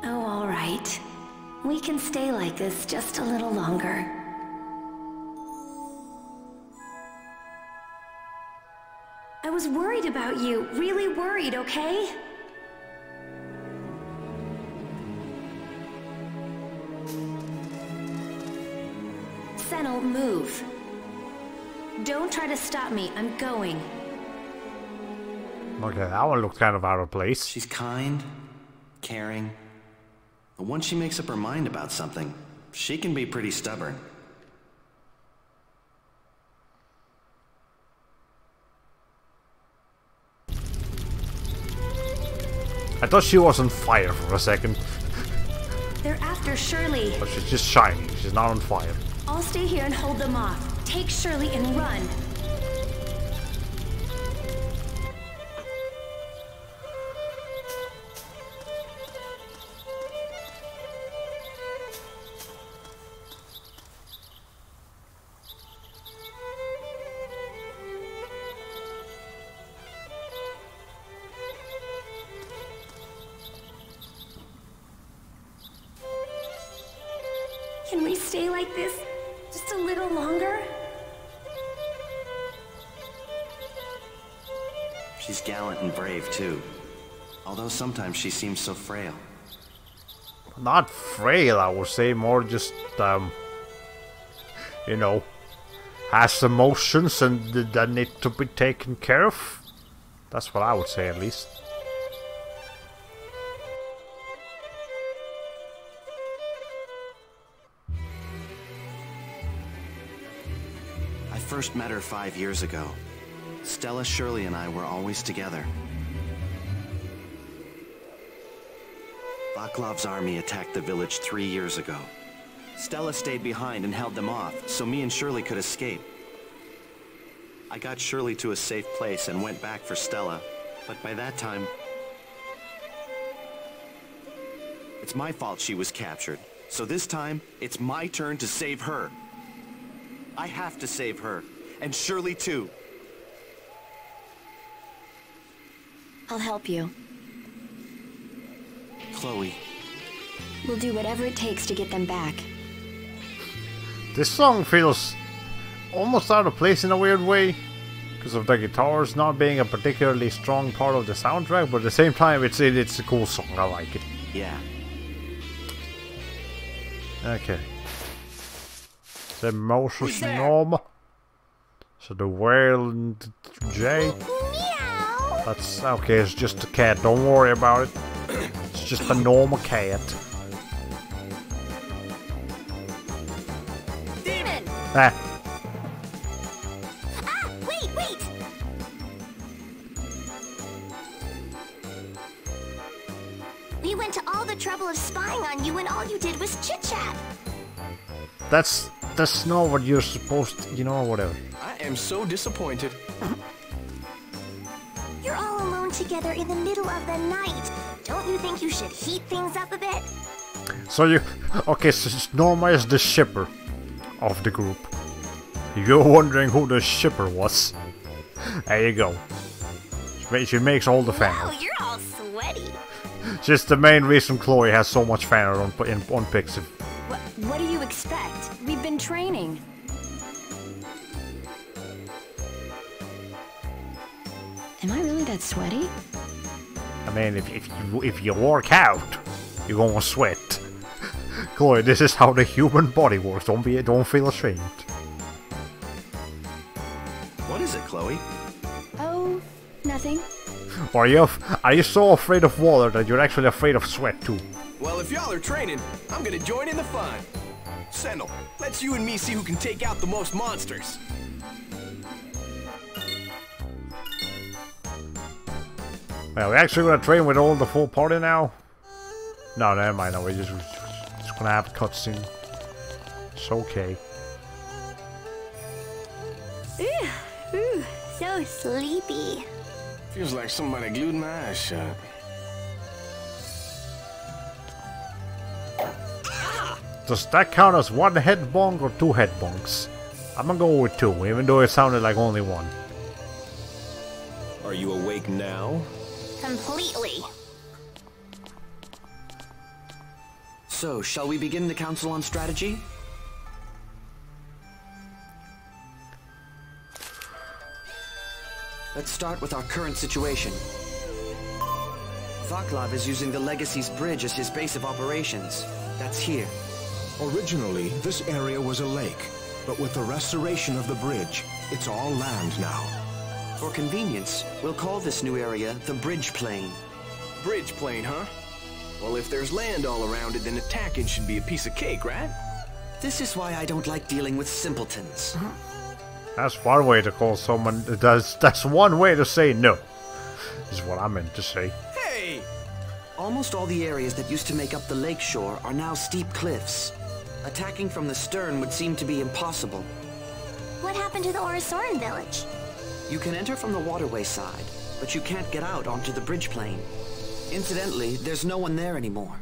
Oh, all right. We can stay like this just a little longer. I was worried about you, really worried, okay? Senel, move. Don't try to stop me, I'm going. Okay, that one looked kind of out of place. She's kind, caring. But once she makes up her mind about something, she can be pretty stubborn. I thought she was on fire for a second. They're after Shirley. But she's just shining. She's not on fire. I'll stay here and hold them off. Take Shirley and run. Can we stay like this just a little longer? She's gallant and brave, too. Although sometimes she seems so frail. Not frail, I would say. More just, you know, has emotions and that need to be taken care of. That's what I would say, at least. I first met her 5 years ago. Stella, Shirley, and I were always together. Vaklov's army attacked the village 3 years ago. Stella stayed behind and held them off, so me and Shirley could escape. I got Shirley to a safe place and went back for Stella, but by that time... It's my fault she was captured, so this time, it's my turn to save her. I have to save her, and Shirley too. I'll help you. Chloe. We'll do whatever it takes to get them back. This song feels almost out of place in a weird way, because of the guitars not being a particularly strong part of the soundtrack, but at the same time it's a cool song, I like it. Yeah. Okay. The mouse is normal. So the whale and J. Meow. That's okay, it's just a cat, don't worry about it. It's just a normal cat. Demon! Ah. Ah, wait! We went to all the trouble of spying on you and all you did was chit-chat. That's not what you're supposed to, you know, whatever. I am so disappointed. You're all alone together in the middle of the night. Don't you think you should heat things up a bit? So okay, so Norma is the shipper of the group. You're wondering who the shipper was. There you go. She makes all the fan art. Wow, you're all sweaty. Just the main reason Chloe has so much fan art on Pixie. What do you expect? We've been training. Am I really that sweaty? I mean, if you work out, you're gonna sweat. Chloe, this is how the human body works. Don't feel ashamed. What is it, Chloe? Oh, nothing. Are you so afraid of water that you're actually afraid of sweat too? Well, if y'all are training, I'm gonna join in the fun. Senel, let's you and me see who can take out the most monsters. Well, we're actually gonna train with all the full party now? No, never mind. No, we're just gonna have a cutscene. It's okay. Ooh, so sleepy. Feels like somebody glued my eyes shut. Does that count as one head bonk or two head bonks? I'm gonna go with two, even though it sounded like only one. Are you awake now? Completely. So, shall we begin the Council on Strategy? Let's start with our current situation. Vaklav is using the Legacy's bridge as his base of operations. That's here. Originally, this area was a lake, but with the restoration of the bridge, it's all land now. For convenience, we'll call this new area the Bridge Plain. Bridge plane, huh? Well, if there's land all around it, then attacking should be a piece of cake, right? This is why I don't like dealing with simpletons. That's one way to call someone. That's one way to say no. Is what I meant to say. Hey! Almost all the areas that used to make up the lake shore are now steep cliffs. Attacking from the stern would seem to be impossible. What happened to the Orosoran village? You can enter from the waterway side, but you can't get out onto the bridge plane. Incidentally, there's no one there anymore.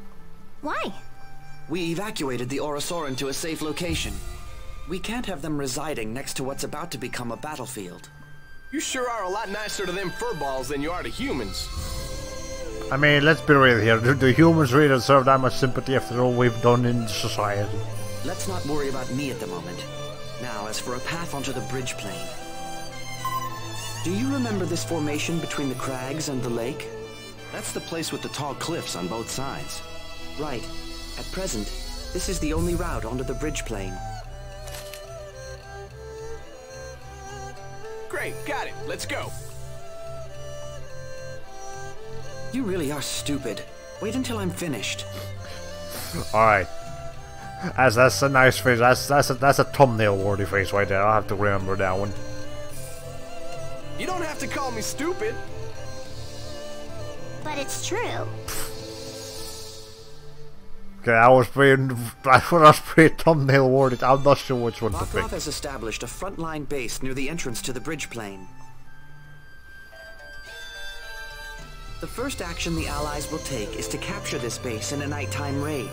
Why? We evacuated the Orosoran to a safe location. We can't have them residing next to what's about to become a battlefield. You sure are a lot nicer to them furballs than you are to humans. I mean, let's be real here. Do humans really deserve that much sympathy after all we've done in society? Let's not worry about me at the moment. Now, as for a path onto the bridge plane. Do you remember this formation between the crags and the lake? That's the place with the tall cliffs on both sides. Right. At present, this is the only route onto the bridge plane. Great, got it. Let's go. You really are stupid. Wait until I'm finished. Alright. That's a nice face. That's a thumbnail-worthy face right there. I'll have to remember that one. You don't have to call me stupid. But it's true. Okay, I was pretty thumbnail-worthy. I'm not sure which one to pick. Vaclav has established a frontline base near the entrance to the bridge plane. The first action the Allies will take is to capture this base in a nighttime raid.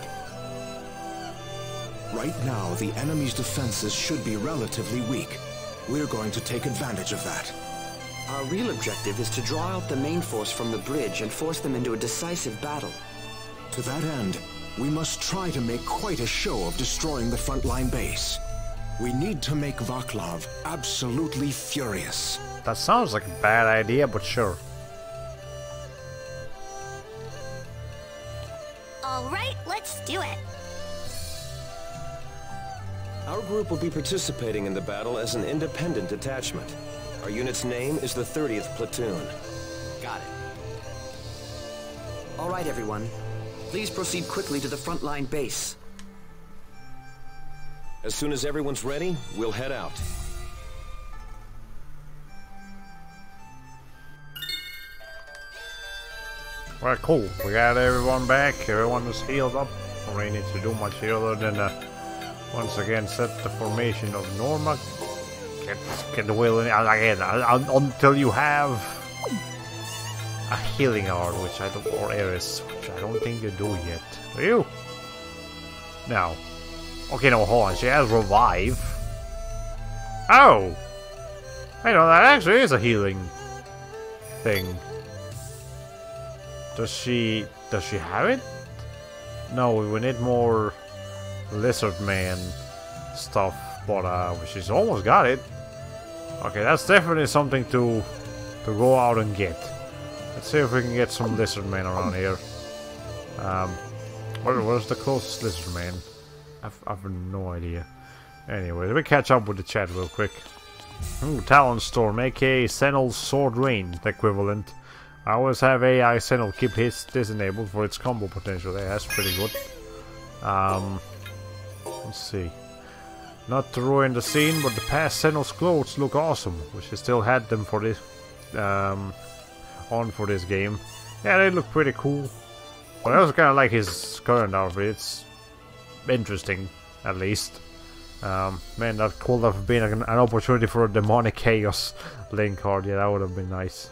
Right now, the enemy's defenses should be relatively weak. We're going to take advantage of that. Our real objective is to draw out the main force from the bridge and force them into a decisive battle. To that end, we must try to make quite a show of destroying the frontline base. We need to make Vaclav absolutely furious. That sounds like a bad idea, but sure. Alright, let's do it. Our group will be participating in the battle as an independent detachment. Our unit's name is the 30th Platoon. Got it. All right, everyone. Please proceed quickly to the frontline base. As soon as everyone's ready, we'll head out. Well, cool. We got everyone back. Everyone is healed up. Don't really need to do much here other than once again set the formation of Norma. Get the will in again until you have a healing art, which I don't, or Eris, which I don't think you do yet. Do you? No. Okay, no, hold on. She has revive. Oh, I know that actually is a healing thing. Does she have it? No, we need more lizard man stuff, but she's almost got it. Okay, that's definitely something to go out and get. Let's see if we can get some lizard men around here. Where's the closest lizard man? I've no idea. Anyway, let me catch up with the chat real quick. Ooh, Talon Storm, aka Senel's Sword Range equivalent. I always have AI Senel keep this enabled for its combo potential. Yeah, that's pretty good. Let's see. Not to ruin the scene, but the past Senel's clothes look awesome. Wish I still had them for this on for this game. Yeah, they look pretty cool. But I also kind of like his current outfit. It's interesting, at least. Man, that could have been an opportunity for a demonic chaos link card. Yeah, that would have been nice.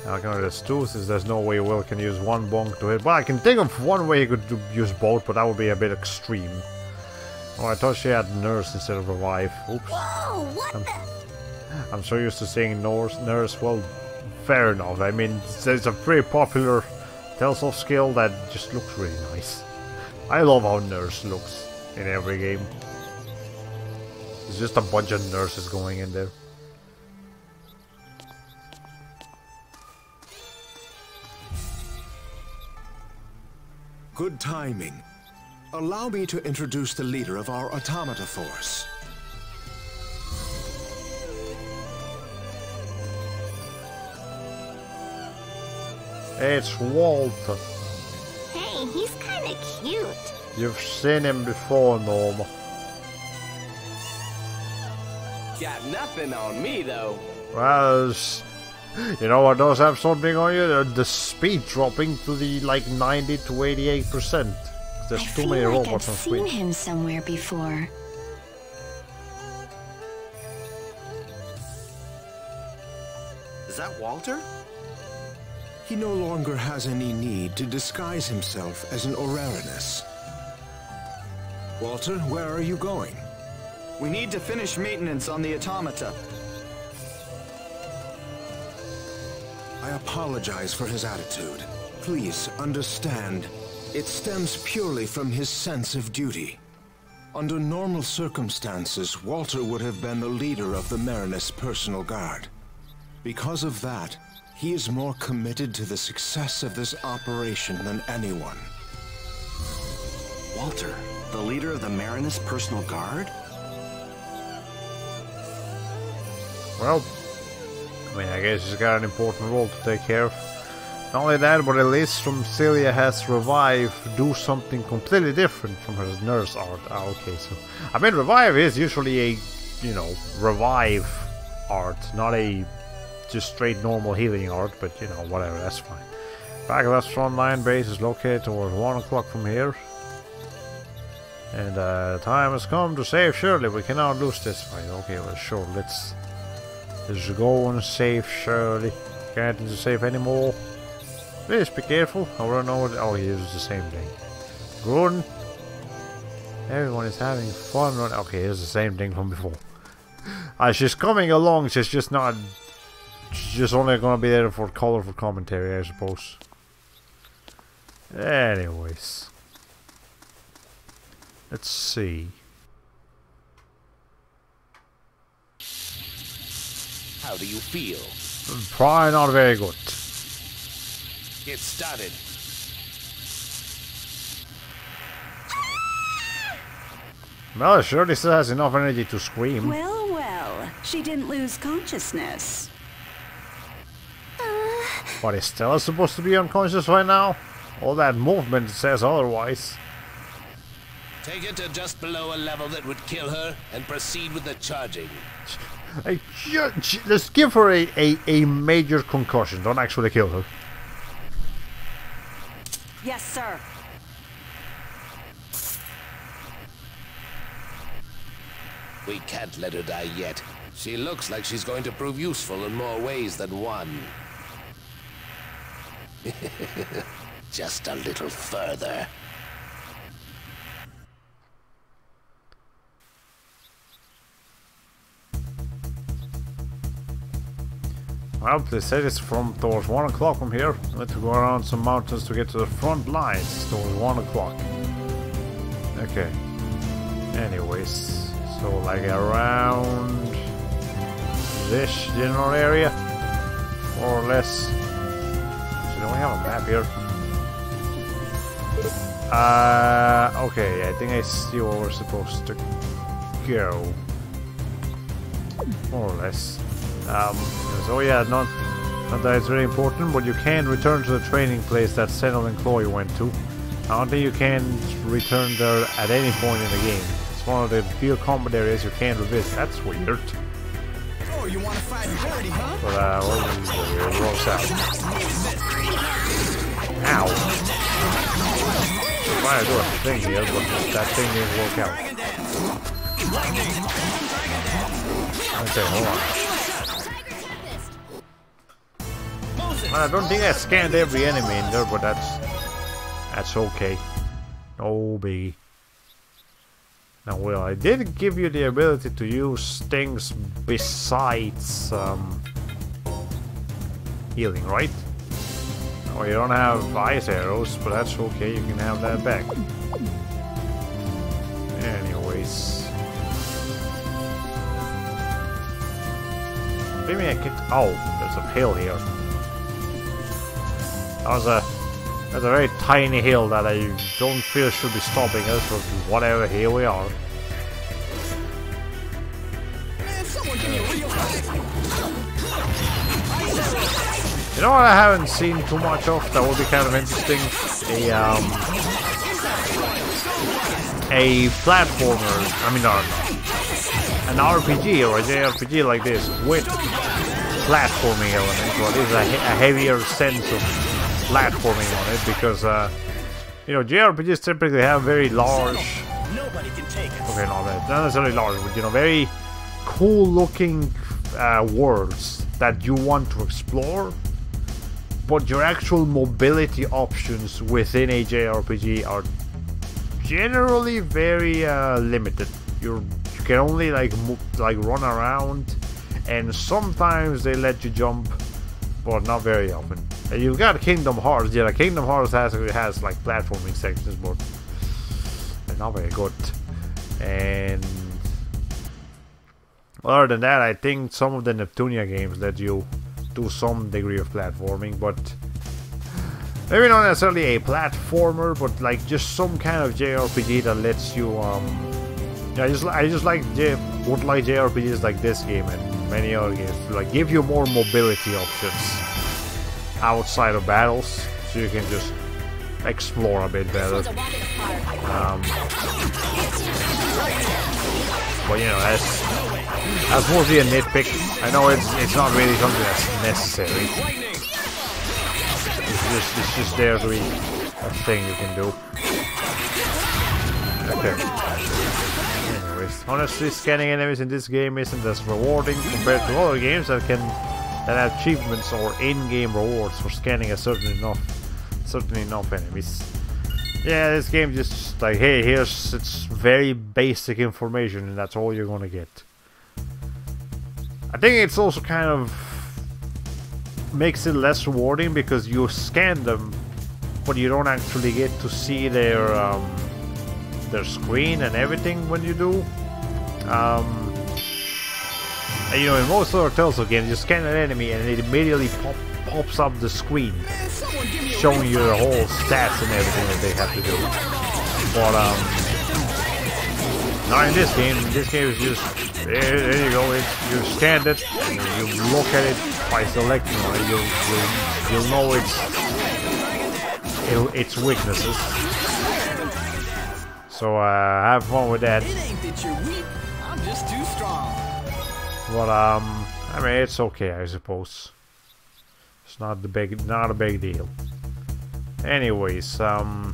I can just do since there's no way Will can use one bonk to hit. Well, I can think of one way he could use both, but that would be a bit extreme. Oh, I thought she had nurse instead of revive. Oops. Whoa, what the? I'm so used to saying nurse. Well, fair enough. I mean, it's a pretty popular Tellsoft skill that just looks really nice. I love how nurse looks in every game. There's just a bunch of nurses going in there. Good timing. Allow me to introduce the leader of our automata force. It's Walter. Hey, he's kinda cute. You've seen him before, Norma. Got nothing on me, though. Well, You know what does have something on you? The speed dropping to the like 90 to 88%. There's too many robots on screen. I've seen him somewhere before. Is that Walter? He no longer has any need to disguise himself as an Merines. Walter, where are you going? We need to finish maintenance on the automata. I apologize for his attitude. Please understand, it stems purely from his sense of duty. Under normal circumstances, Walter would have been the leader of the Merines personal guard. Because of that, he is more committed to the success of this operation than anyone. Walter, the leader of the Merines personal guard? Well, I mean, I guess he's got an important role to take care of. Not only that, but at least from Celia has Revive do something completely different from her nurse art. Ah, okay, so I mean, Revive is usually a, you know, revive art, not a just straight normal healing art, but you know, whatever, that's fine. Backlash frontline base is located towards 1 o'clock from here. And the time has come to save Shirley. We cannot lose this fight. Okay, well, sure, let's go and save Shirley. Can't need to save anymore. Please be careful. I don't know what. Oh, he uses the same thing. Good. Everyone is having fun. Okay, it's the same thing from before. She's coming along. She's just not. She's just only gonna be there for colorful commentary, I suppose. Anyways, let's see. How do you feel? Probably not very good. Get started. Well, Shirley still has enough energy to scream. Well, well, she didn't lose consciousness. But is Stella supposed to be unconscious right now? All that movement says otherwise. Take it to just below a level that would kill her and proceed with the charging. Hey, let's give her a major concussion. Don't actually kill her. Yes, sir. We can't let her die yet. She looks like she's going to prove useful in more ways than one. Just a little further. Well, they said it's from towards 1 o'clock from here. We have to go around some mountains to get to the front lines towards 1 o'clock. Okay. Anyways, so like around this general area, more or less. So don't we have a map here? Okay, I think I see where we're supposed to go. More or less. So yeah, not that it's very important, but you can return to the training place that Senel and Chloe went to. I don't think you can return there at any point in the game. It's one of the few combat areas you can revisit. That's weird. Oh, you want to fight dirty, huh? But we'll roll out. Ow! I'm trying to do a thing here, but that thing didn't work out. Okay, hold on. I don't think I scanned every enemy in there, but that's okay. No biggie. Now, well, I did give you the ability to use things besides healing, right? Oh, you don't have ice arrows, but that's okay. You can have that back. Anyways, maybe I could. Oh, there's a hill here. That's a very tiny hill that I don't feel should be stopping us, but whatever, here we are. You know what I haven't seen too much of that would be kind of interesting? A platformer, I mean, no, an RPG or a JRPG like this with platforming element, or at least a heavier sense of platforming on it, because you know, JRPGs typically have very large, okay, not necessarily large, but you know, very cool looking worlds that you want to explore, but your actual mobility options within a JRPG are generally very limited. You can only like run around, and sometimes they let you jump, but not very often. And you've got Kingdom Hearts. Yeah, Kingdom Hearts has like platforming sections, but they're not very good. And other than that, I think some of the Neptunia games let you do some degree of platforming, but maybe not necessarily a platformer, but like just some kind of JRPG that lets you I just like would like JRPGs like this game and many other games to like give you more mobility options outside of battles, so you can just explore a bit better. But you know, that's mostly a nitpick. I know it's not really something that's necessary. It's just there to be a thing you can do. Okay. Anyways, honestly, scanning enemies in this game isn't as rewarding compared to other games that have achievements or in-game rewards for scanning a certain enough enemies. Yeah, this game just like, hey, it's very basic information, and that's all you're gonna get. I think it's also kind of makes it less rewarding because you scan them, but you don't actually get to see their screen and everything when you do. And, you know, in most other Telltale games, you scan an enemy and it immediately pops up the screen, showing you the whole stats and everything that they have to do. But not in this game. In this game, it's just there you go. You scanned it, you look at it by selecting it. You'll know its weaknesses. So have fun with that. It ain't that you're weak. I'm just too strong. But I mean, it's okay, I suppose. It's not a big deal. Anyways, oh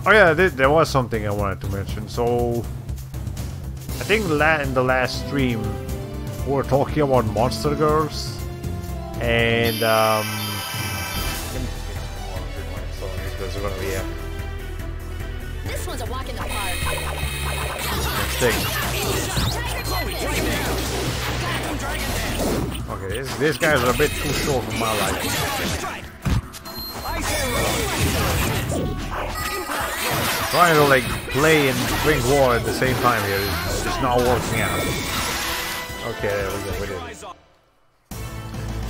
yeah, there was something I wanted to mention. So I think in the last stream we were talking about Monster Girls, and This one's a walk in the park. Okay, these guys are a bit too short for my liking. Trying to like play and drink water at the same time here is just not working out. Okay, there we go, we did it.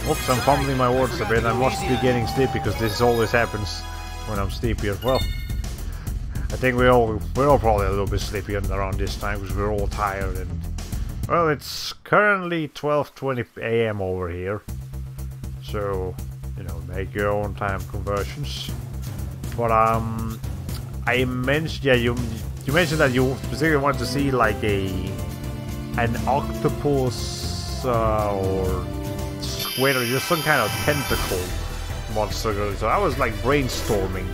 Oops, I'm fumbling my words a bit. I must be getting sleepy because this always happens when I'm sleepier. Well, I think we're all probably a little bit sleepy around this time because we're all tired. And well, it's currently 12:20 AM over here, so you know, make your own time conversions. But I mentioned, yeah, you mentioned that you specifically want to see like an octopus or squid or just some kind of tentacle monster. So I was like brainstorming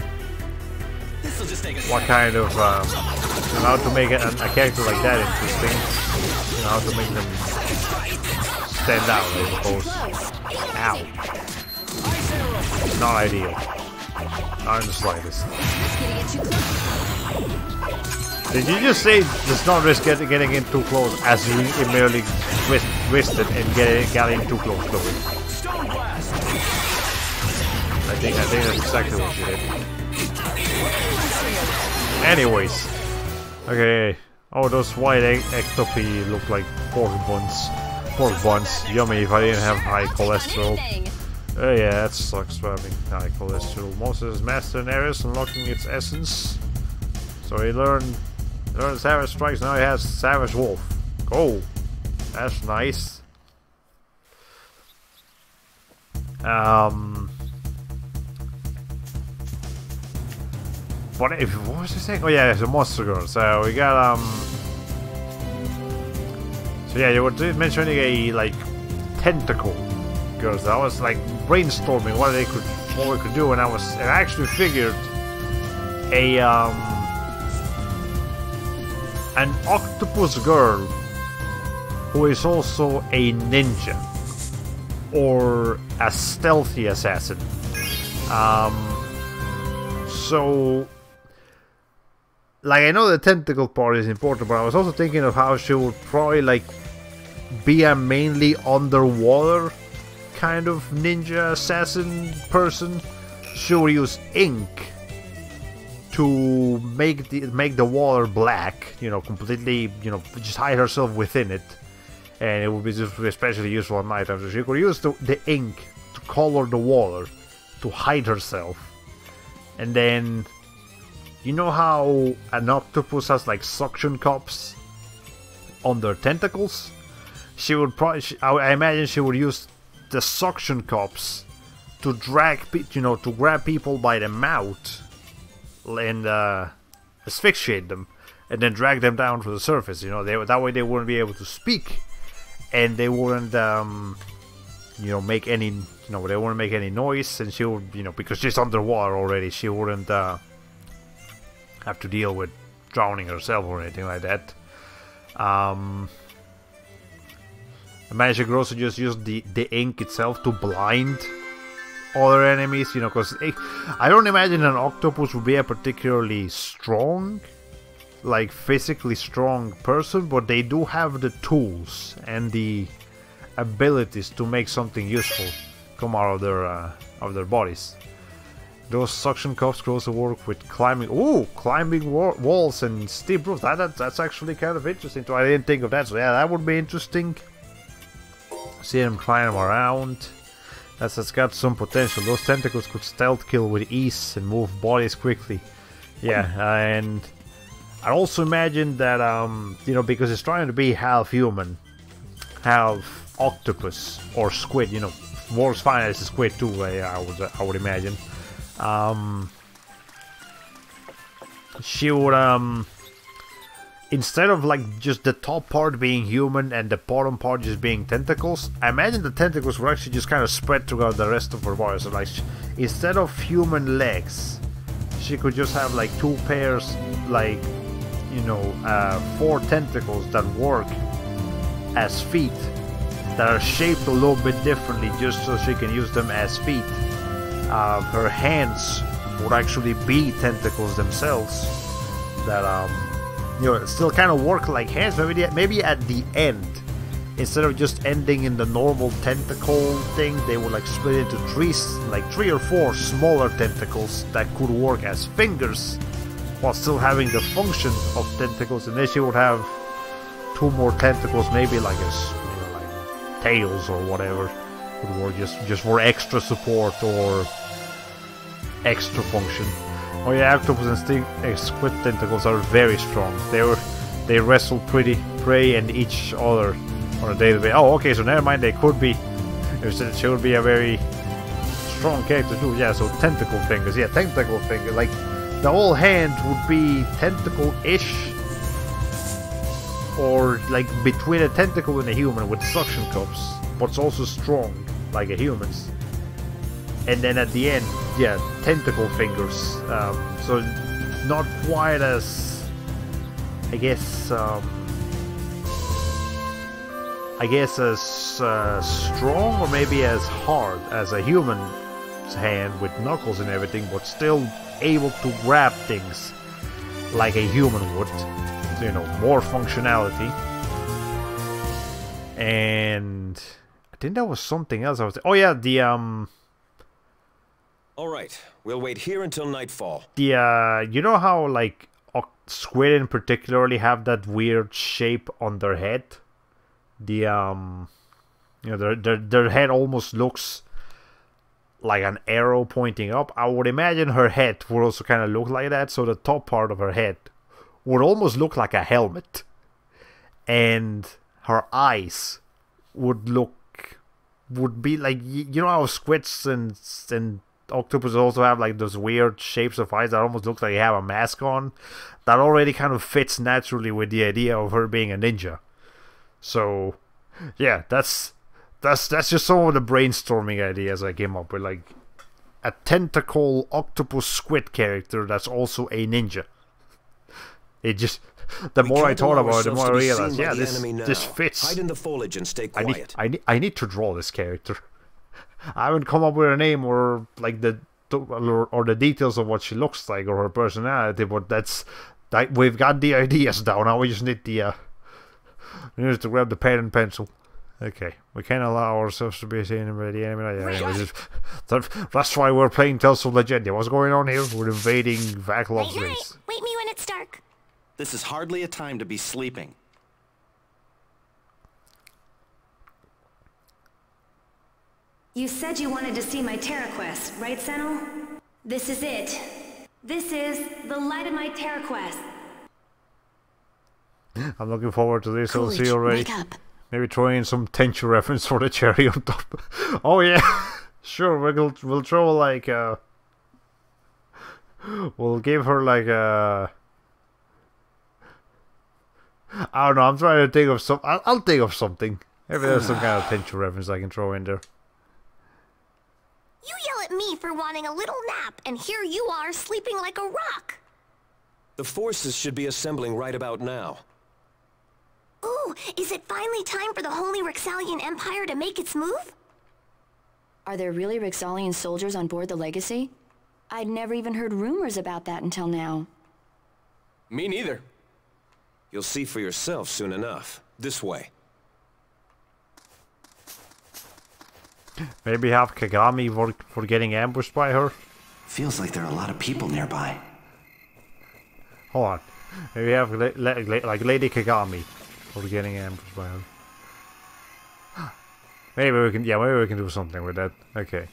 what kind of you know, how to make a character like that interesting, you know, how to make them stand out, I suppose. Ow. Not ideal. Not in the slightest. Did you just say let's not risk getting in too close as you immediately twisted and getting too close to it? I think that's exactly what you did. Anyways, okay. Oh, those white ectopy look like pork buns. Pork buns. Yummy if I didn't have high cholesterol. Oh yeah, that sucks for having high cholesterol. Monsters master Nerifes, unlocking its essence. So he learned Savage Strikes, now he has Savage Wolf. Oh, that's nice. What was I saying? Oh yeah, it's a Monster Girl. So we got so yeah, you were mentioning a like tentacle because I was like brainstorming what we could do, and I actually figured an octopus girl who is also a ninja or a stealthy assassin. So, like, I know the tentacle part is important, but I was also thinking of how she would probably like be a mainly underwater kind of ninja assassin person. She would use ink to make the water black, you know, completely, you know, just hide herself within it, and it would be just especially useful at night time. So she could use the ink to color the water to hide herself, and then you know how an octopus has like suction cups on their tentacles? She would probably, I imagine she would use the suction cups to drag, you know, to grab people by the mouth and asphyxiate them, and then drag them down to the surface. You know, that way they wouldn't be able to speak, and they wouldn't, you know, make any, you know, they wouldn't make any noise, and she would, you know, because she's underwater already, she wouldn't have to deal with drowning herself or anything like that. Imagine she could also just use the ink itself to blind other enemies, you know, because I don't imagine an octopus would be a particularly strong, like physically strong person, but they do have the tools and the abilities to make something useful come out of their bodies. Those suction cups could also work with climbing. Ooh, climbing walls and steep roofs. That's actually kind of interesting too. I didn't think of that, so yeah, that would be interesting. See them climb around. That's got some potential. Those tentacles could stealth kill with ease and move bodies quickly. Yeah, and I also imagine that you know, because it's trying to be half human, half octopus or squid. You know, works fine as a squid too. I would imagine. She would instead of like just the top part being human and the bottom part just being tentacles, I imagine the tentacles would actually just kind of spread throughout the rest of her body. So like, instead of human legs, she could just have like two pairs, like, you know, 4 tentacles that work as feet, that are shaped a little bit differently just so she can use them as feet. Her hands would actually be tentacles themselves that you know, still kind of work like hands. Maybe at the end, instead of just ending in the normal tentacle thing, they would like split into 3 or 4 smaller tentacles that could work as fingers while still having the function of tentacles. And then she would have 2 more tentacles, maybe like as, you know, like tails or whatever, would work just for extra support or extra function. Oh yeah, octopus and squid tentacles are very strong. They wrestle prey and each other on a daily basis. Oh, okay, so never mind. They could be. She would be a very strong character too. Yeah, so tentacle fingers. Yeah, tentacle fingers. Like the whole hand would be tentacle-ish, or like between a tentacle and a human with suction cups, but it's also strong like a human's. And then at the end, yeah, tentacle fingers. So not quite as, I guess as strong or maybe as hard as a human's hand with knuckles and everything, but still able to grab things like a human would. You know, more functionality. And I think that was something else I was. Oh yeah, the Alright, we'll wait here until nightfall. You know how, like, squid in particularly have that weird shape on their head? You know, their head almost looks like an arrow pointing up. I would imagine her head would also kind of look like that, so the top part of her head would almost look like a helmet. And her eyes would be like, you know how squids and octopus also have like those weird shapes of eyes that almost look like they have a mask on. That already kind of fits naturally with the idea of her being a ninja. So yeah, that's that's just some of the brainstorming ideas I came up with, like a tentacle octopus squid character that's also a ninja. It just, the more I thought about it, the more I realized, yeah, this fits. Hide in the foliage and stay quiet. I need to draw this character. I haven't come up with a name or like the details of what she looks like or her personality, but we've got the ideas down. Now we just need the we need to grab the pen and pencil. Okay, we can't allow ourselves to be seen by the enemy. That's why we're playing Tales of Legendia. What's going on here? We're invading Vaclav's base. Wait me when it's dark. This is hardly a time to be sleeping. You said you wanted to see my Terra Quest, right, Senel? This is it. This is the light of my Terra Quest. I'm looking forward to this. I'll see you already. Wake up. Maybe throw in some Tenchu reference for the cherry on top. Oh yeah, sure. We'll throw like we'll give her like a. I don't know. I'm trying to think of some. I'll think of something. Maybe there's some kind of Tenchu reference I can throw in there. You yell at me for wanting a little nap, and here you are sleeping like a rock. The forces should be assembling right about now. Ooh, is it finally time for the Holy Rexalian Empire to make its move? Are there really Rexalian soldiers on board the Legacy? I'd never even heard rumors about that until now. Me neither. You'll see for yourself soon enough. This way. Maybe have Kagami for getting ambushed by her? Feels like there are a lot of people nearby. Hold on. Maybe have like Lady Kagami for getting ambushed by her. Maybe we can do something with that. Okay.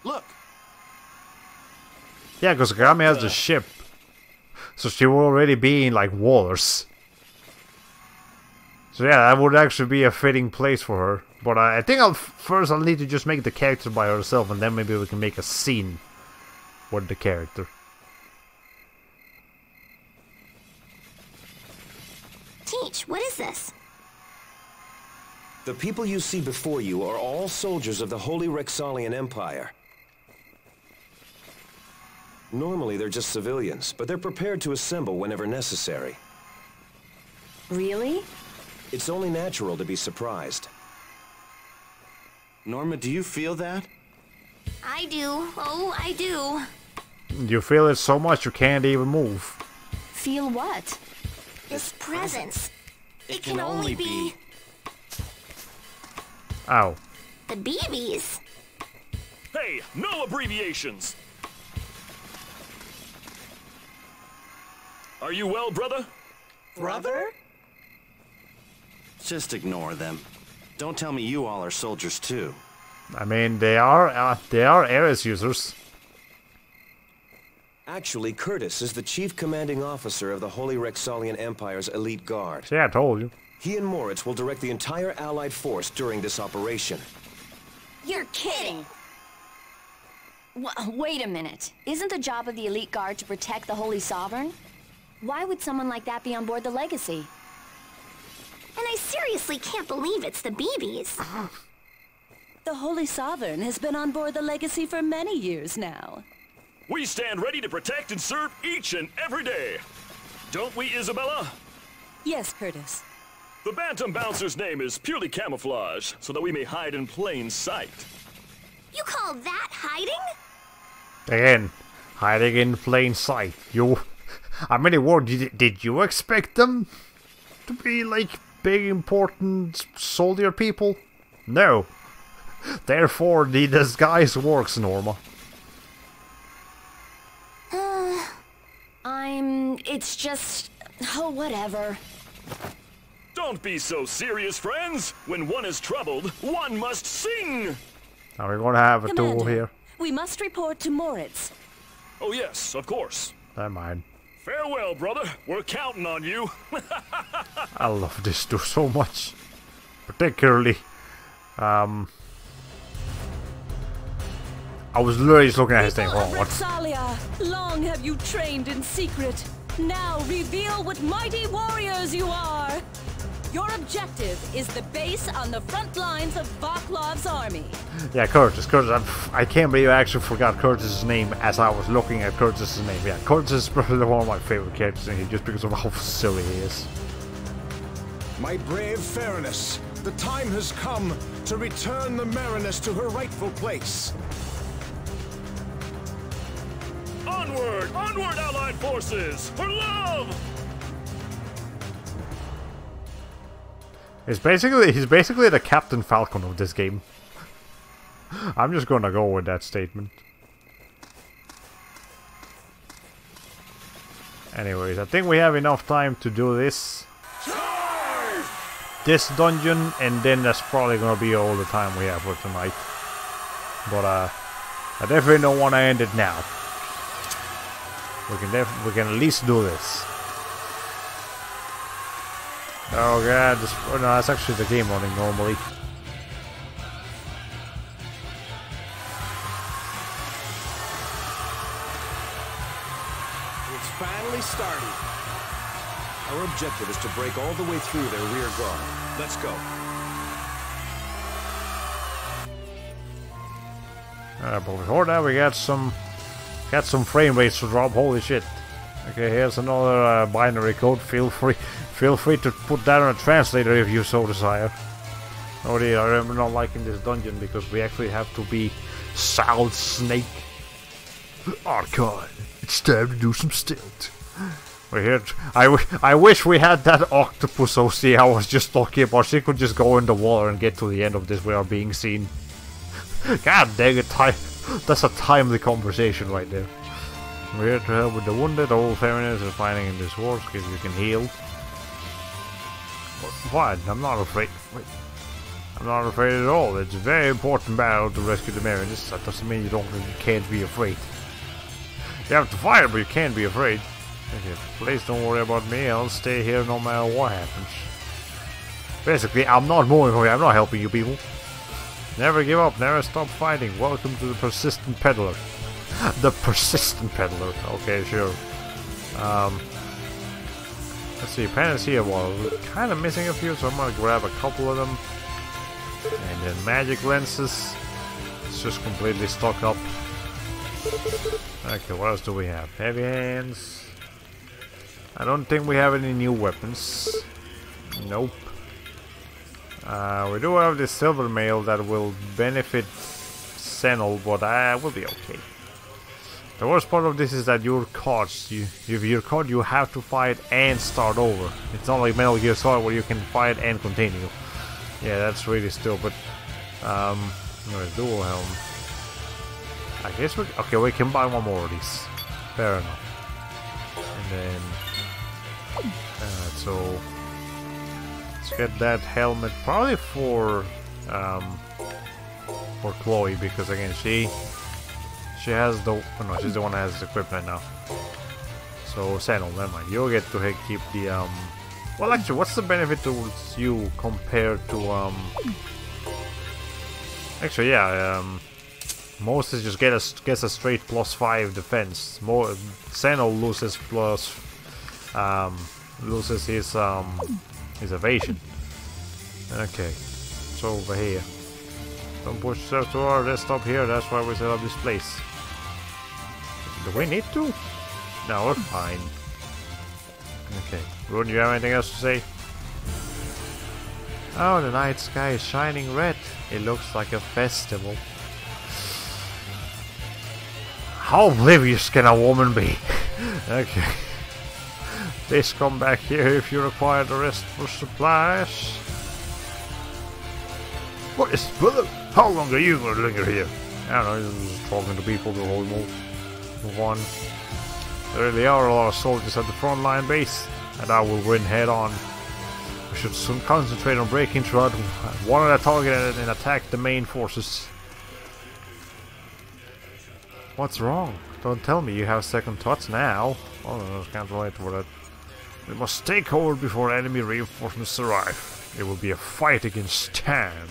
Look. Yeah, because Kagami has the ship. So she will already be in like waters. So yeah, that would actually be a fitting place for her. But I think I'll need to just make the character by herself, and then maybe we can make a scene with the character. Teach, what is this? The people you see before you are all soldiers of the Holy Rexalian Empire. Normally they're just civilians, but they're prepared to assemble whenever necessary. Really? It's only natural to be surprised. Norma, do you feel that? I do. Oh, I do. You feel it so much you can't even move. Feel what? This presence. It can only be... Ow. the BBs. Hey, no abbreviations! Are you well, brother? Brother? Just ignore them. Don't tell me you all are soldiers too. I mean, they are Ares users. Actually, Curtis is the chief commanding officer of the Holy Rexalian Empire's elite guard. See, I told you. He and Moritz will direct the entire Allied force during this operation. You're kidding! Wait a minute. Isn't the job of the elite guard to protect the Holy Sovereign? Why would someone like that be on board the Legacy? And I seriously can't believe it's the BBs. The Holy Sovereign has been on board the Legacy for many years now. We stand ready to protect and serve each and every day. Don't we, Isabella? Yes, Curtis. The Bantam Bouncer's name is purely camouflage, so that we may hide in plain sight. You call that hiding? Again, hiding in plain sight. I mean, did you expect them to be like big important soldier people? No. Therefore, the disguise works, Norma. It's just... oh, whatever. Don't be so serious, friends. When one is troubled, one must sing. Now we're gonna have a duel here. We must report to Moritz. Oh yes, of course. Never mind. Farewell, brother. We're counting on you. I love this dude so much. Particularly, I was literally just looking at his thing. Oh, what? Rexalia, long have you trained in secret. Now reveal what mighty warriors you are. Your objective is the base on the front lines of Vaklov's army. Yeah, Curtis. I can't believe I actually forgot Curtis's name as I was looking at Curtis's name. Yeah, Curtis is probably one of my favorite characters in here just because of how silly he is. My brave Fairness, the time has come to return the Merines to her rightful place. Onward! Onward, Allied forces! For love! He's basically the Captain Falcon of this game. I'm just gonna go with that statement. Anyways, I think we have enough time to do this dungeon, and then that's probably gonna be all the time we have for tonight. But I definitely don't want to end it now. We can at least do this. Oh god, no, that's actually the game running normally. It's finally started. Our objective is to break all the way through their rear guard. Let's go. But before that, we got some frame rates to drop. Holy shit! Okay, here's another binary code. Feel free to put that on a translator if you so desire. Oh dear, I remember not liking this dungeon because we actually have to be Solid Snake. Archon, it's time to do some stealth. We're here. I wish we had that octopus OC I was just talking about. She could just go in the water and get to the end of this without being seen. God dang it, that's a timely conversation right there. We're here to help with the wounded. All Merines are fighting in this war because we can heal. What? I'm not afraid. Wait. I'm not afraid at all. It's a very important battle to rescue the Merines. That doesn't mean you can't be afraid. You have to fight, but you can't be afraid. Okay, please don't worry about me. I'll stay here no matter what happens. Basically, I'm not moving away. I'm not helping you people. Never give up. Never stop fighting. Welcome to the Persistent Peddler. The Persistent Peddler. Okay, sure. Let's see. Penance here. Well, we're kind of missing a few, so I'm gonna grab a couple of them. And then magic lenses. It's just completely stock up. Okay, what else do we have? Heavy hands. I don't think we have any new weapons. Nope. We do have this silver mail that will benefit Senel, but will be okay. The worst part of this is that your cards, if you're caught, you have to fight and start over. It's not like Metal Gear Solid where you can fight and continue. Yeah, that's really stupid. Dual helm. I guess we can buy one more of these. Fair enough. And then so let's get that helmet probably for Chloe, because again she has the she's the one that has the equipment now. So Senel, never mind. You'll get to keep the well, actually, what's the benefit to you compared to actually, yeah, Moses just gets a straight +5 defense. Senel loses loses his evasion. Okay, so over here. Don't push yourself too hard. Let's stop here. That's why we set up this place. Do we need to? No, we're fine. Okay. Ruin, you have anything else to say? Oh, the night sky is shining red. It looks like a festival. How oblivious can a woman be? Okay. Please come back here if you require the rest for supplies. What is brother? How long are you gonna linger here? I don't know, just talking to people the whole move on. There really are a lot of soldiers at the front line base, and I will win head on. We should soon concentrate on breaking through one of the target and attack the main forces. What's wrong? Don't tell me you have second thoughts now. Oh, no, I can't wait for that. We must take hold before enemy reinforcements arrive. It will be a fight against time.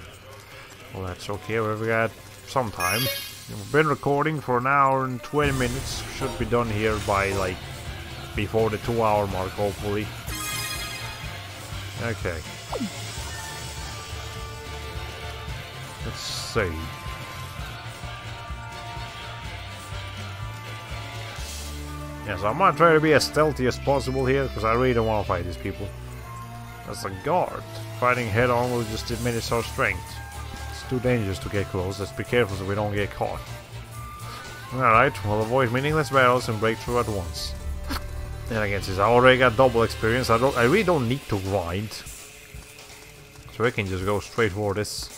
Well, that's okay. We've got some time. We've been recording for an hour and 20 minutes. Should be done here by, like, before the 2-hour mark, hopefully. Okay. Let's see. Yeah, so I'm gonna try to be as stealthy as possible here, because I really don't want to fight these people. That's a guard. Fighting head on will just diminish our strength. It's too dangerous to get close. Let's be careful so we don't get caught. Alright, we'll avoid meaningless battles and break through at once. And again, since I already got double experience, I really don't need to grind. So we can just go straight for this.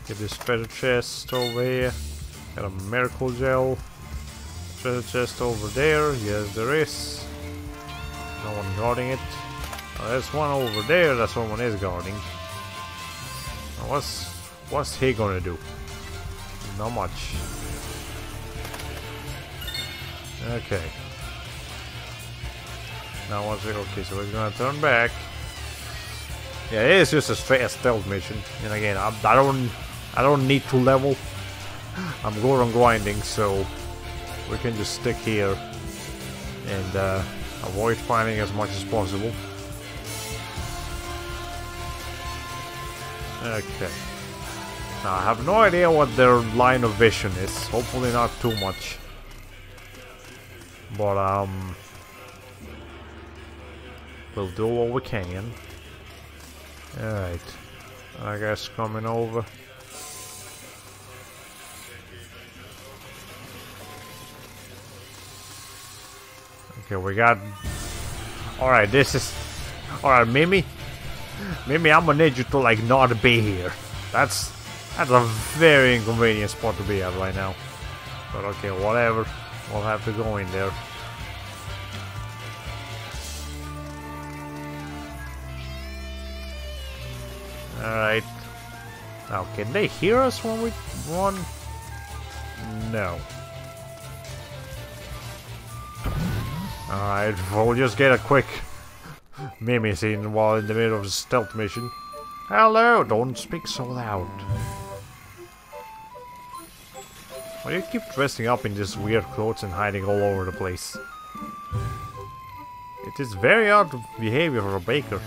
Get this treasure chest over here. Got a miracle gel. Treasure chest over there. Yes, there is. No one guarding it. Oh, there's one over there that someone is guarding. Now what's he gonna do? Not much. Okay. Now what's it? Okay, so we're gonna turn back. Yeah, it is just a straight stealth mission. And again, I don't need to level. I'm good on grinding, so we can just stick here and avoid fighting as much as possible. Okay. Now I have no idea what their line of vision is. Hopefully not too much. But we'll do what we can. Alright. I guess coming over. Okay, we got... Alright, this is... Alright, Mimi. Mimi, I'm gonna need you to, like, not be here. That's a very inconvenient spot to be at right now. But okay, whatever. We'll have to go in there. Alright. Now, can they hear us when we run? No. Alright, we'll just get a quick Mimi scene while in the middle of the stealth mission. Hello! Don't speak so loud. Why do you keep dressing up in these weird clothes and hiding all over the place? It is very odd behavior for a baker.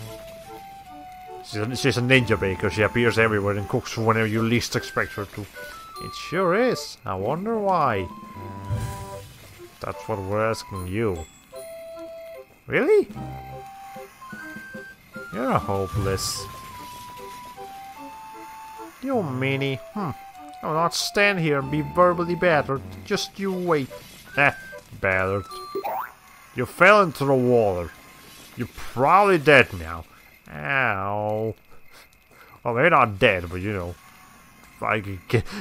She's a ninja baker. She appears everywhere and cooks whenever you least expect her to. It sure is. I wonder why. That's what we're asking you. Really? You're hopeless. You meanie. I'll not stand here and be verbally battered. Just you wait. Battered. You fell into the water. You're probably dead now. Ow. Well, they're not dead, but you know. Like,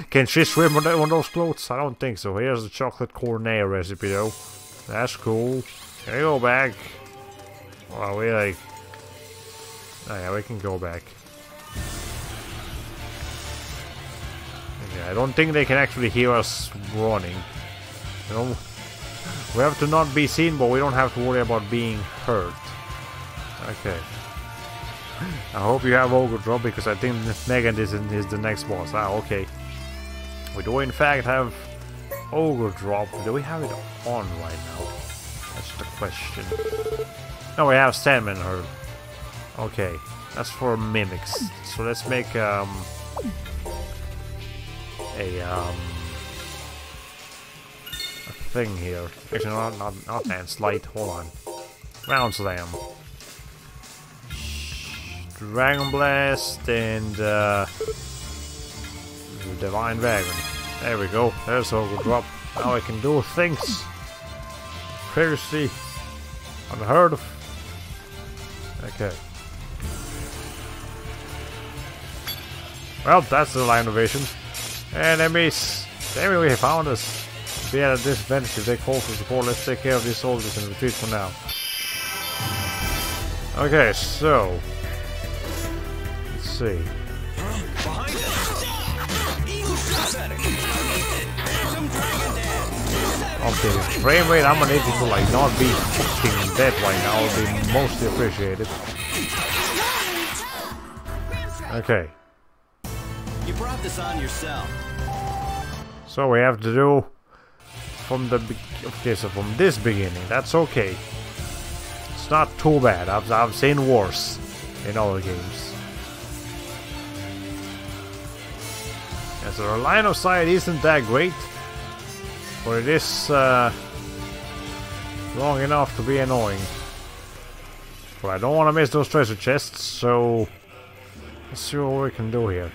can she swim on those clothes? I don't think so. Here's the chocolate cornet recipe, though. That's cool. Can we go back? Well, we like... Oh yeah, we can go back. Okay, I don't think they can actually hear us running. You know, we have to not be seen, but we don't have to worry about being hurt. Okay. I hope you have Ogre Drop, because I think Megan is the next boss. Ah, okay. We do in fact have Ogre Drop. Do we have it on right now? That's the question. No, we have Sandman Herd. Okay, that's for mimics. So let's make a thing here. Actually, not Dance Light. Hold on. Round Slam. Dragon Blast and Divine Dragon. There we go. There's Ogre Drop. Now I can do things previously unheard of. Okay. Well, that's the line of vision. Enemies! Damn it, we have found us. Be at a disadvantage if they call for support. Let's take care of these soldiers and retreat for now. Okay, so... Let's see. Okay, frame rate, I'm gonna need you to like not be fucking dead right now. Would be mostly appreciated. Okay. You brought this on yourself. So we have to do from the okay, so from this beginning. That's okay. It's not too bad. I've seen worse. in other games. Yeah, so our line of sight isn't that great, but it is long enough to be annoying. But I don't want to miss those treasure chests, so let's see what we can do here.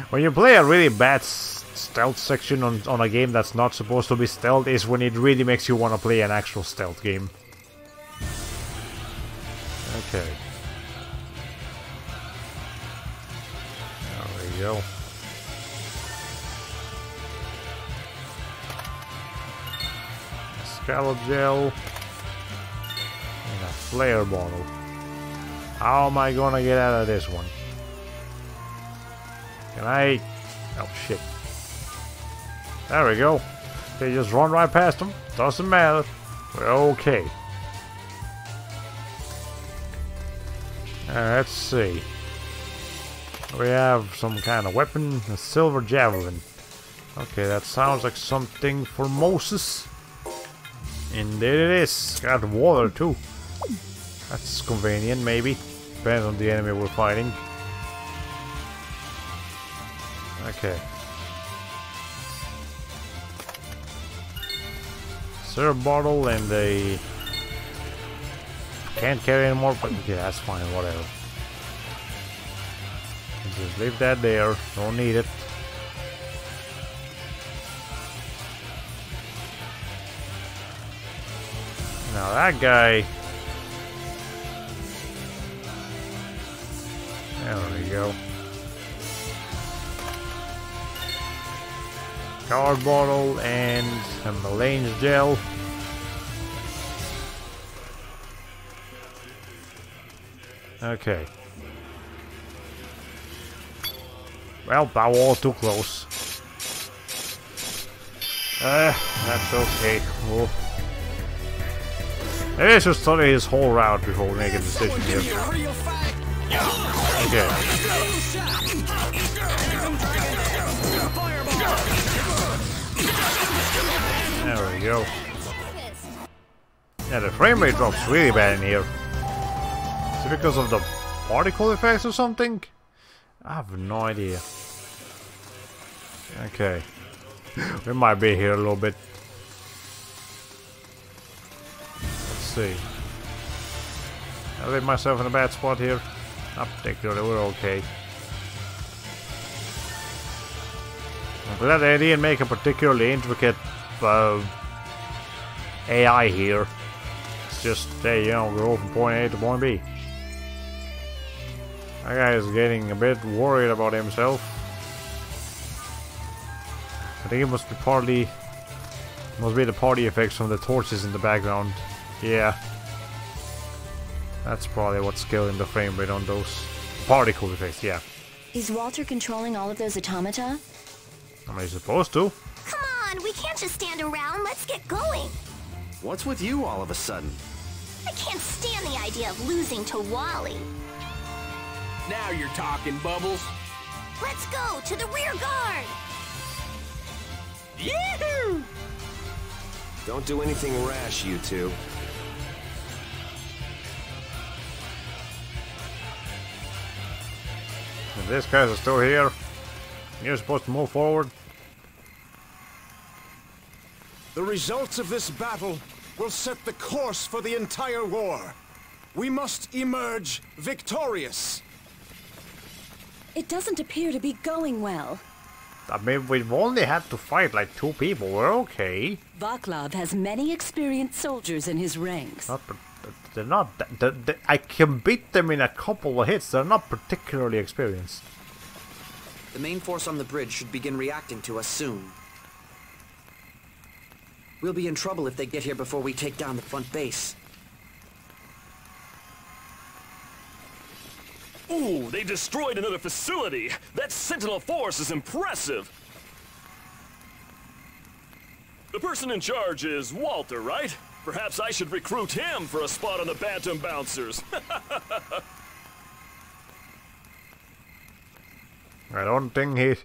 When you play a really bad stealth section on a game that's not supposed to be stealth is when it really makes you want to play an actual stealth game. Okay. There we go. Scallop gel. And a flare bottle. How am I gonna get out of this one? Can I... Oh shit. There we go. They just run right past them. Doesn't matter. We're okay. Let's see. We have some kind of weapon. A silver javelin. Okay, that sounds like something for Moses. And there it is. Got water too. That's convenient, maybe. Depends on the enemy we're fighting. Okay. Syrup bottle and a... Can't carry anymore, but yeah, that's fine, whatever. Just leave that there. Don't need it. Now that guy... There we go. Card bottle and a Merines gel. Okay. Well, that was too close. That's okay. We'll... Maybe I should study his whole route before we make a decision here. Okay. There we go. Yeah, the frame rate drops really bad in here. Is it because of the particle effects or something? I have no idea. Okay. We might be here a little bit. Let's see. I leave myself in a bad spot here. Not particularly, we're okay. I'm glad they didn't make a particularly intricate AI here. It's just, hey, you know, go from point A to point B. That guy is getting a bit worried about himself. I think it must be partly... Must be the party effects from the torches in the background. Yeah. That's probably what's killing the frame rate on those particle effects, yeah. Is Walter controlling all of those automata? Am I supposed to? Come on, we can't just stand around. Let's get going. What's with you all of a sudden? I can't stand the idea of losing to Wally. Now you're talking, Bubbles. Let's go to the rear guard. Yee-hoo! Don't do anything rash, you two. If these guys are still here, you're supposed to move forward. The results of this battle will set the course for the entire war. We must emerge victorious. It doesn't appear to be going well. I mean, we've only had to fight like 2 people. We're okay. Vaclav has many experienced soldiers in his ranks. They're not... I can beat them in a couple of hits. They're not particularly experienced. The main force on the bridge should begin reacting to us soon. We'll be in trouble if they get here before we take down the front base. Ooh, they destroyed another facility! That Sentinel force is impressive! The person in charge is Walter, right? Perhaps I should recruit him for a spot on the Bantam Bouncers. I don't think he...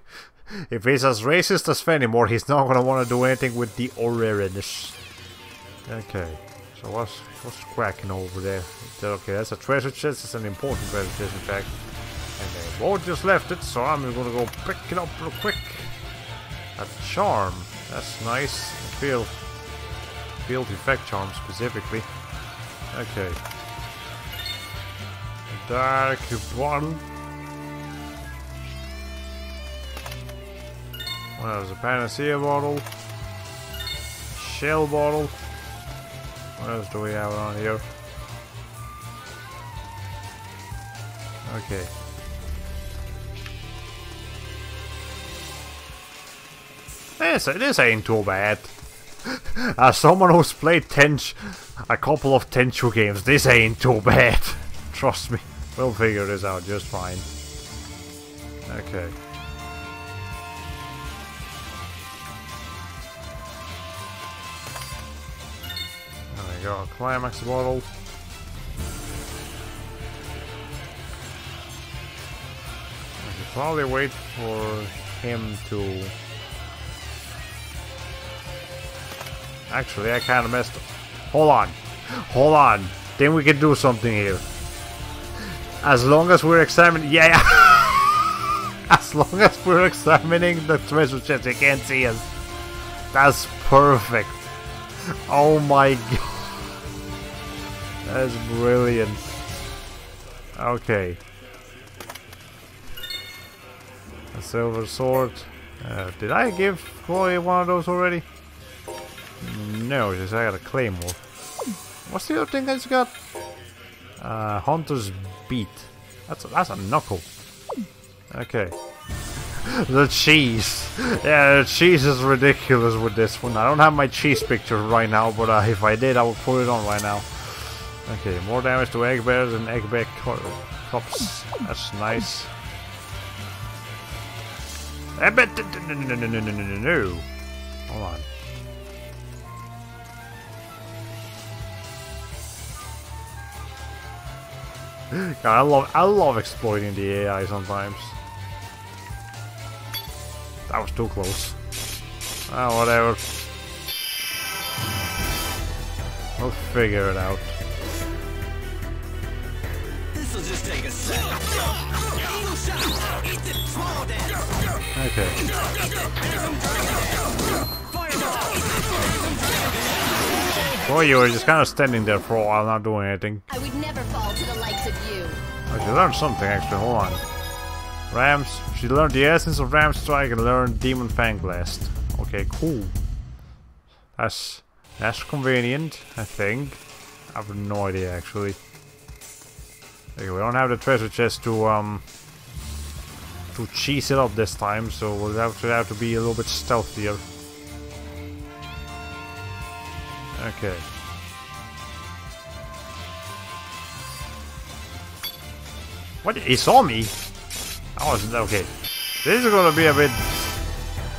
If he's as racist as Fenimore, he's not gonna want to do anything with the Orerinus. Okay. So what's cracking over there? Okay, that's a treasure chest. It's an important treasure chest, in fact. And they both just left it, so I'm gonna go pick it up real quick. A charm. That's nice. Field effect charm specifically. Okay. Dark bottle. What else? A panacea bottle. Shell bottle. What else do we have on here? Okay. This ain't too bad. As someone who's played a couple of Tenchu games, this ain't too bad. Trust me, we'll figure this out just fine. Okay. There we go, climax bottle. I should probably wait for him to... Actually, I kind of messed up. Hold on. Hold on. Then we can do something here. As long as we're examining... Yeah! As long as we're examining the treasure chest, they can't see us. That's perfect. Oh my god. That's brilliant. Okay. A silver sword. Did I give Chloe one of those already? No, just I got a claymore. What's the other thing I just got? Hunter's beat. That's a knuckle. Okay. The cheese. Yeah, the cheese is ridiculous with this one. I don't have my cheese picture right now, but if I did, I would put it on right now. Okay, more damage to egg bears and egg bear cups. That's nice. No. Hold on. God, I love exploiting the AI sometimes. That was too close. Ah, whatever. We'll figure it out. This'll just take a sec. Okay. Boy, you were just kind of standing there for a while, not doing anything. I would never fall to the likes of you. Oh, she learned something actually. Hold on. Rams. She learned the essence of Ram Strike and learned Demon Fang Blast. Okay, cool. That's convenient, I think. I have no idea actually. Okay, we don't have the treasure chest to cheese it up this time, so we'll have to be a little bit stealthier. Okay. What? He saw me? I wasn't okay. This is gonna be a bit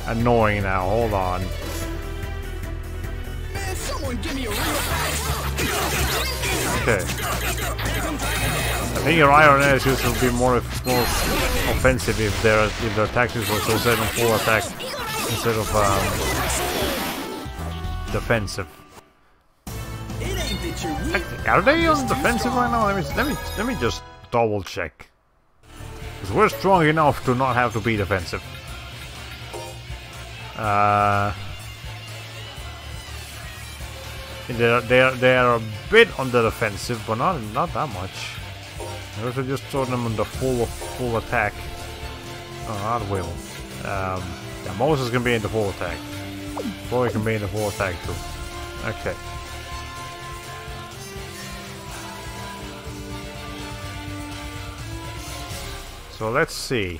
annoying now. Hold on. Man, someone give me a real Okay. I think your iron edges will be more offensive if their tactics were so set on full attack instead of defensive. Are they on defensive right now? Let me just double check. Because we're strong enough to not have to be defensive. They are a bit on the defensive, but not that much. I also just throw them on the full attack. Oh, that will. Yeah, Moses can be in the full attack. Chloe can be in the full attack too. Okay. So let's see.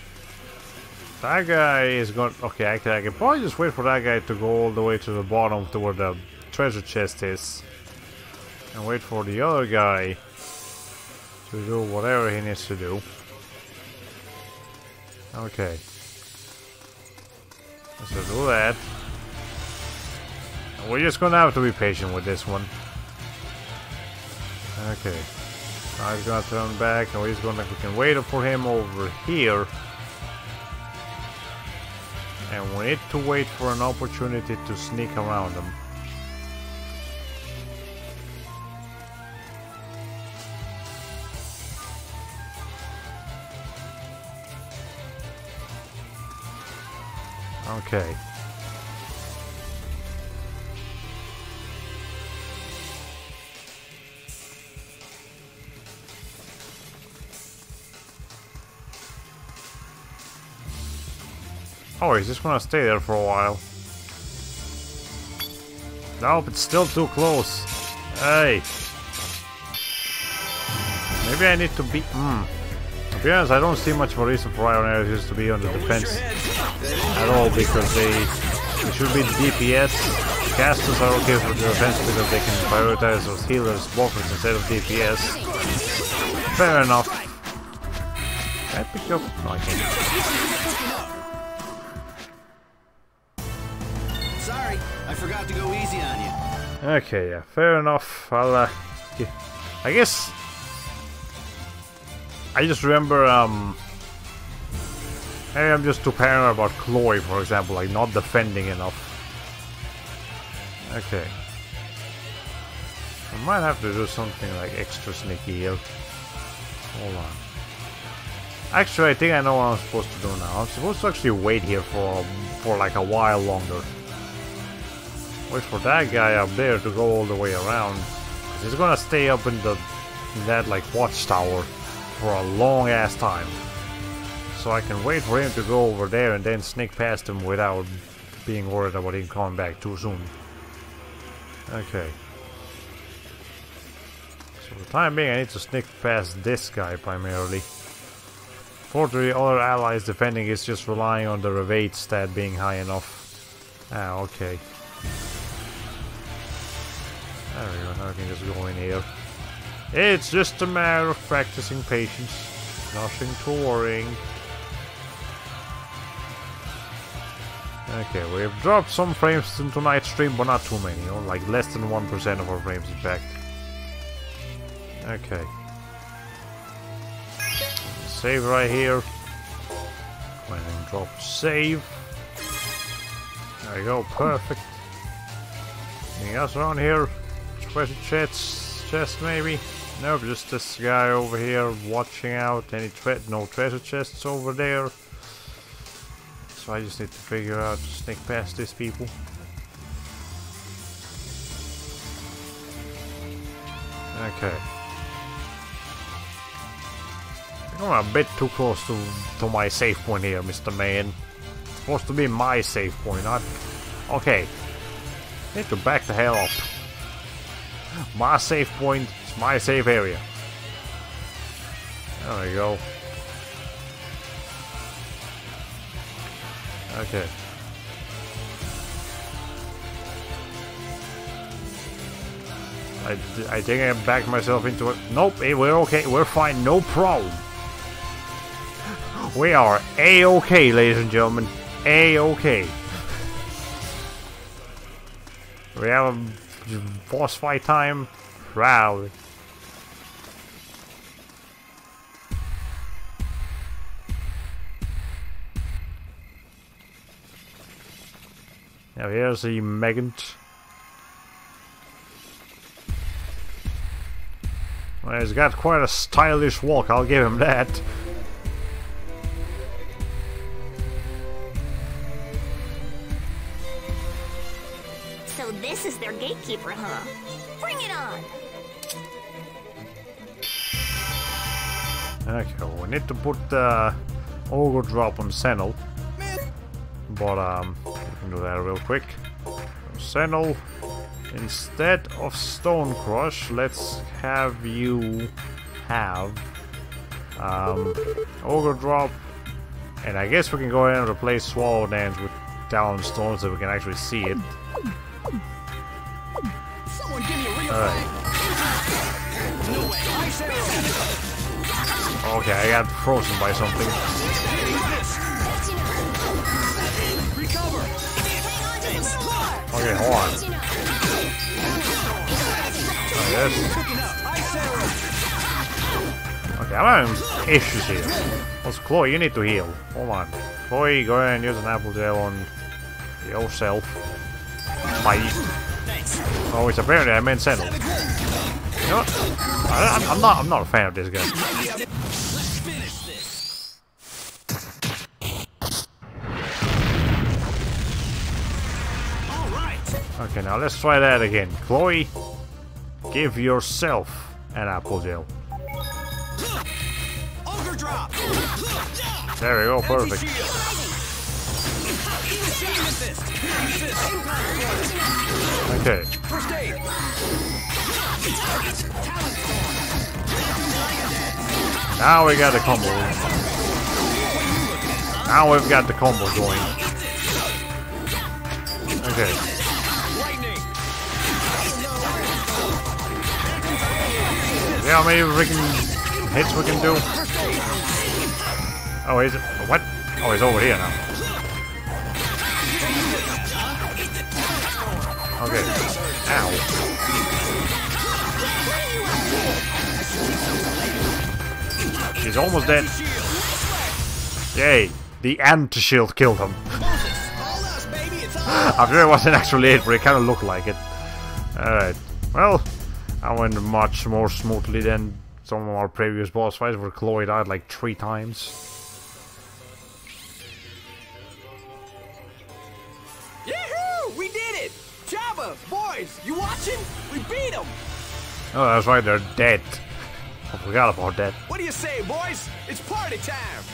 That guy is going. Okay, I can probably just wait for that guy to go all the way to the bottom to where the treasure chest is, and wait for the other guy to do whatever he needs to do. Okay. Let's do that. And we're just gonna have to be patient with this one. Okay. Now he's gonna turn back, and we can wait for him over here. And we need to wait for an opportunity to sneak around him. Okay. Oh, he's just gonna stay there for a while. Nope, it's still too close. Hey. Maybe I need to be... To be honest, I don't see much of a reason for Iron Nerifes to be on the defense at all, because they should be DPS. Casters are okay for the defense because they can prioritize those healers, buffers instead of DPS. Fair enough. Can I pick you up? No, I can't. Sorry, I forgot to go easy on you. Okay, yeah, fair enough. I'll, I guess... I just remember, maybe I'm just too paranoid about Chloe, for example, like not defending enough. Okay. I might have to do something like extra sneaky here. Hold on. Actually, I think I know what I'm supposed to do now. I'm supposed to actually wait here for like a while longer. Wait for that guy up there to go all the way around. He's gonna stay up in that like watchtower for a long ass time. So I can wait for him to go over there and then sneak past him without being worried about him coming back too soon. Okay. So for the time being I need to sneak past this guy primarily. For the other allies defending is just relying on the evade stat being high enough. Ah, okay. There we go, now I can just go in here. It's just a matter of practicing patience. Nothing to worrying. Okay, we've dropped some frames in tonight's stream, but not too many. You know, like less than 1% of our frames, in fact. Okay. Save right here. Go ahead and drop save. There we go, perfect. Anything else around here? Treasure chest maybe? Nope, just this guy over here watching out. No treasure chests over there. So I just need to figure out to sneak past these people. Okay. I'm a bit too close to my save point here, Mr. Man. It's supposed to be my save point, not... Okay. Need to back the hell up. My save point is my save area. There we go. Okay. I think I backed myself into it. Nope, we're okay. We're fine. No problem. We are A-okay, ladies and gentlemen. A-okay. We have a boss fight time. Proud. Now here's the Megant. Well, he's got quite a stylish walk, I'll give him that. So this is their gatekeeper, huh? Bring it on! Okay, well, we need to put the Ogre Drop on Senel. But, we can do that real quick. Senel, instead of Stone Crush, let's have you have Ogre Drop. And I guess we can go ahead and replace Swallow Dance with Down Stone so we can actually see it. Alright. Okay, I got frozen by something. Okay, hold on. Oh, yes. Okay, I'm having issues here. What's Chloe? You need to heal. Hold on. Chloe, go ahead and use an apple gel on yourself. Oh, it's apparently I meant Senel. You know what? I'm not a fan of this guy. Okay, now let's try that again. Chloe, give yourself an apple gel. Ogre drop. There we go, perfect. Okay. First aid. Now we got the combo. Now we've got the combo going. Okay. Yeah, how many freaking hits we can do? Oh, is it? What? Oh, he's over here now. Okay. Ow. She's almost dead. Yay. The anti-shield killed him. I'm sure it wasn't actually it, but it kind of looked like it. Alright. Well, I went much more smoothly than some of our previous boss fights where Chloe died like 3 times. Yahoo! We did it! Jabba, boys, you watching? We beat them! Oh, that's right, they're dead. I forgot about that. What do you say, boys? It's party time!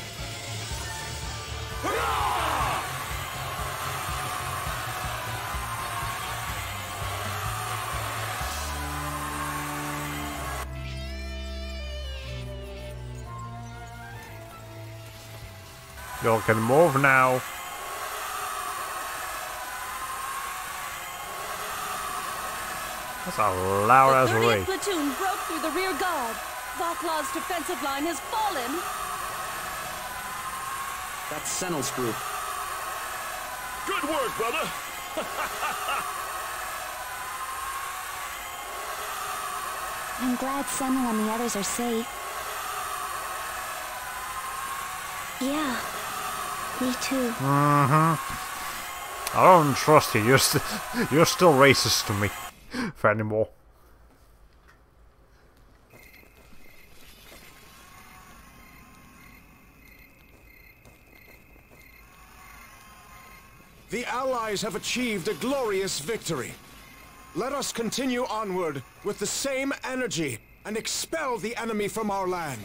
Y'all can move now. That's a loud ass The 30th ray. platoon broke through the rear guard. Vaclav's defensive line has fallen. That's Senel's group. Good work, brother. I'm glad Senel and the others are safe. Yeah, me too. I don't trust you. You're still racist to me, Fenimore. The Allies have achieved a glorious victory. Let us continue onward with the same energy and expel the enemy from our land.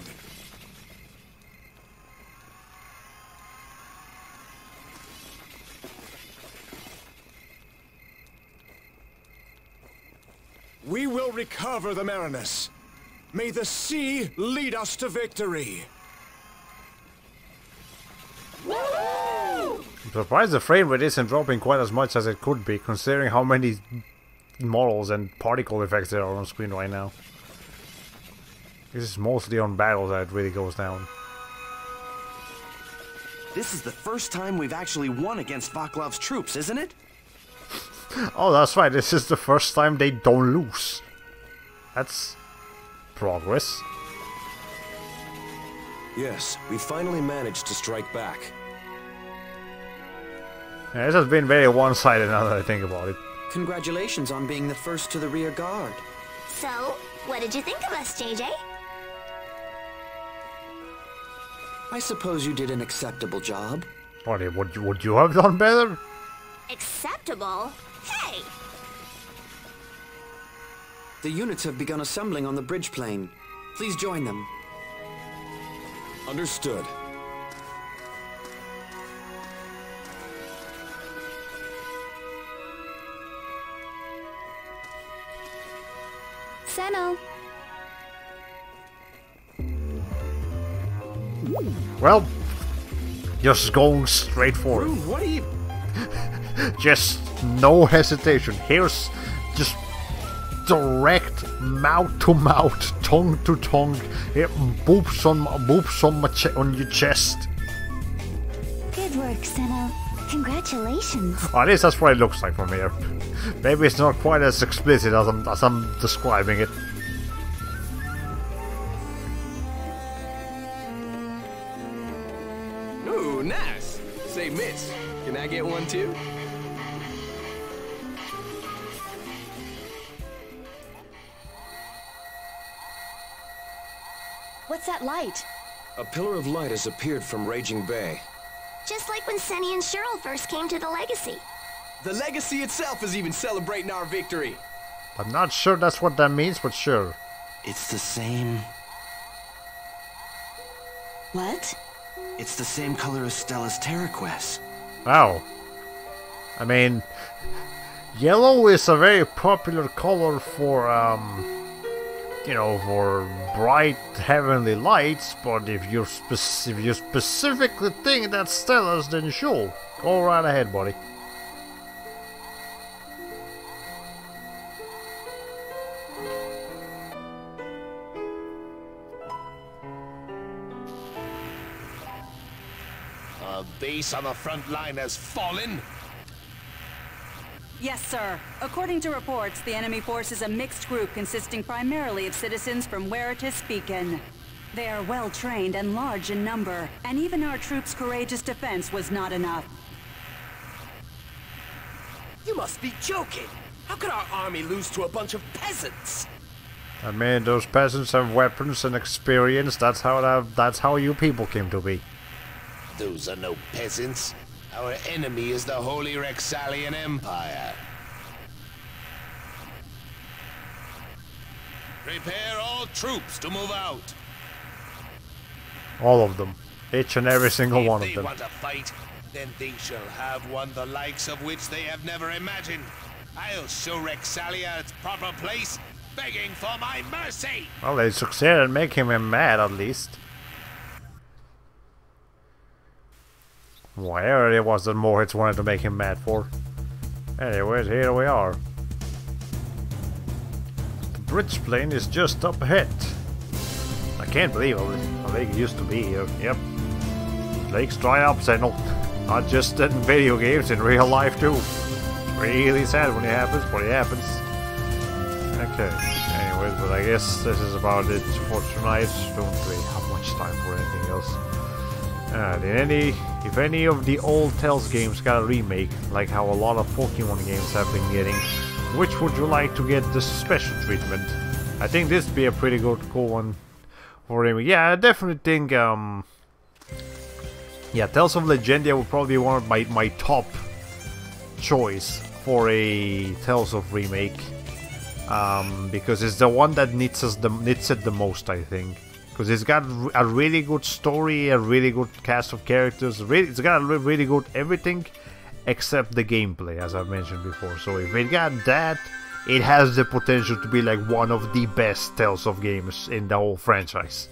We will recover the Merines. May the sea lead us to victory. I'm surprised the frame rate isn't dropping quite as much as it could be, considering how many models and particle effects there are on screen right now. This is mostly on battles that it really goes down. This is the first time we've actually won against Vaclav's troops, isn't it? Oh, that's right, this is the first time they don't lose. That's progress. Yes, we finally managed to strike back. Yeah, this has been very one-sided now that I think about it. Congratulations on being the first to the rear guard. So, what did you think of us, JJ? I suppose you did an acceptable job. Would you have done better? Acceptable? Hey! The units have begun assembling on the bridge plane. Please join them. Understood. Senel. Well, just going straight for it. What are you... Just no hesitation. Here's just direct mouth to mouth, tongue to tongue. It boops on your chest. Good work, Senel. Congratulations. Or at least that's what it looks like from here. Maybe it's not quite as explicit as I'm describing it. Ooh, nice. Say, miss, can I get one too? What's that light? A pillar of light has appeared from Raging Bay. Just like when Senny and Cheryl first came to the Legacy. The Legacy itself is even celebrating our victory. I'm not sure that's what that means, but sure. It's the same... What? It's the same color as Stella's Terraquest. Wow. I mean, yellow is a very popular color for, you know, for bright heavenly lights, but if you specifically think that's Stella's, then sure. Go right ahead, buddy. Base on the front line has fallen? Yes, sir. According to reports, the enemy force is a mixed group consisting primarily of citizens from Weritis Beacon. They are well trained and large in number, and even our troops' courageous defense was not enough. You must be joking. How could our army lose to a bunch of peasants? I mean, those peasants have weapons and experience. That's how you people came to be. Those are no peasants. Our enemy is the Holy Rexalian Empire. Prepare all troops to move out. All of them. Each and every single one of them. If they want to fight, then they shall have one the likes of which they have never imagined. I'll show Rexalia its proper place, begging for my mercy. Well, they succeeded in making him mad, at least. Whatever it was that Moritz wanted to make him mad for. Anyways, here we are. The bridge plane is just up ahead. I can't believe a lake used to be here. Yep. Lakes dry up, Senel. Not just in video games, in real life too. Really sad when it happens, but it happens. Okay. Anyways, but I guess this is about it for tonight. Don't really have much time for anything else. If any of the old Tales games got a remake, like how a lot of Pokemon games have been getting, which would you like to get the special treatment? I think this would be a pretty good, cool one for remake. Yeah, I definitely think, yeah, Tales of Legendia would probably be one of my top choice for a Tales of remake, because it's the one that needs it the most, I think. Because it's got a really good story, a really good cast of characters, it's got a really good everything except the gameplay, as I mentioned before. So if it got that, it has the potential to be like one of the best Tales of games in the whole franchise.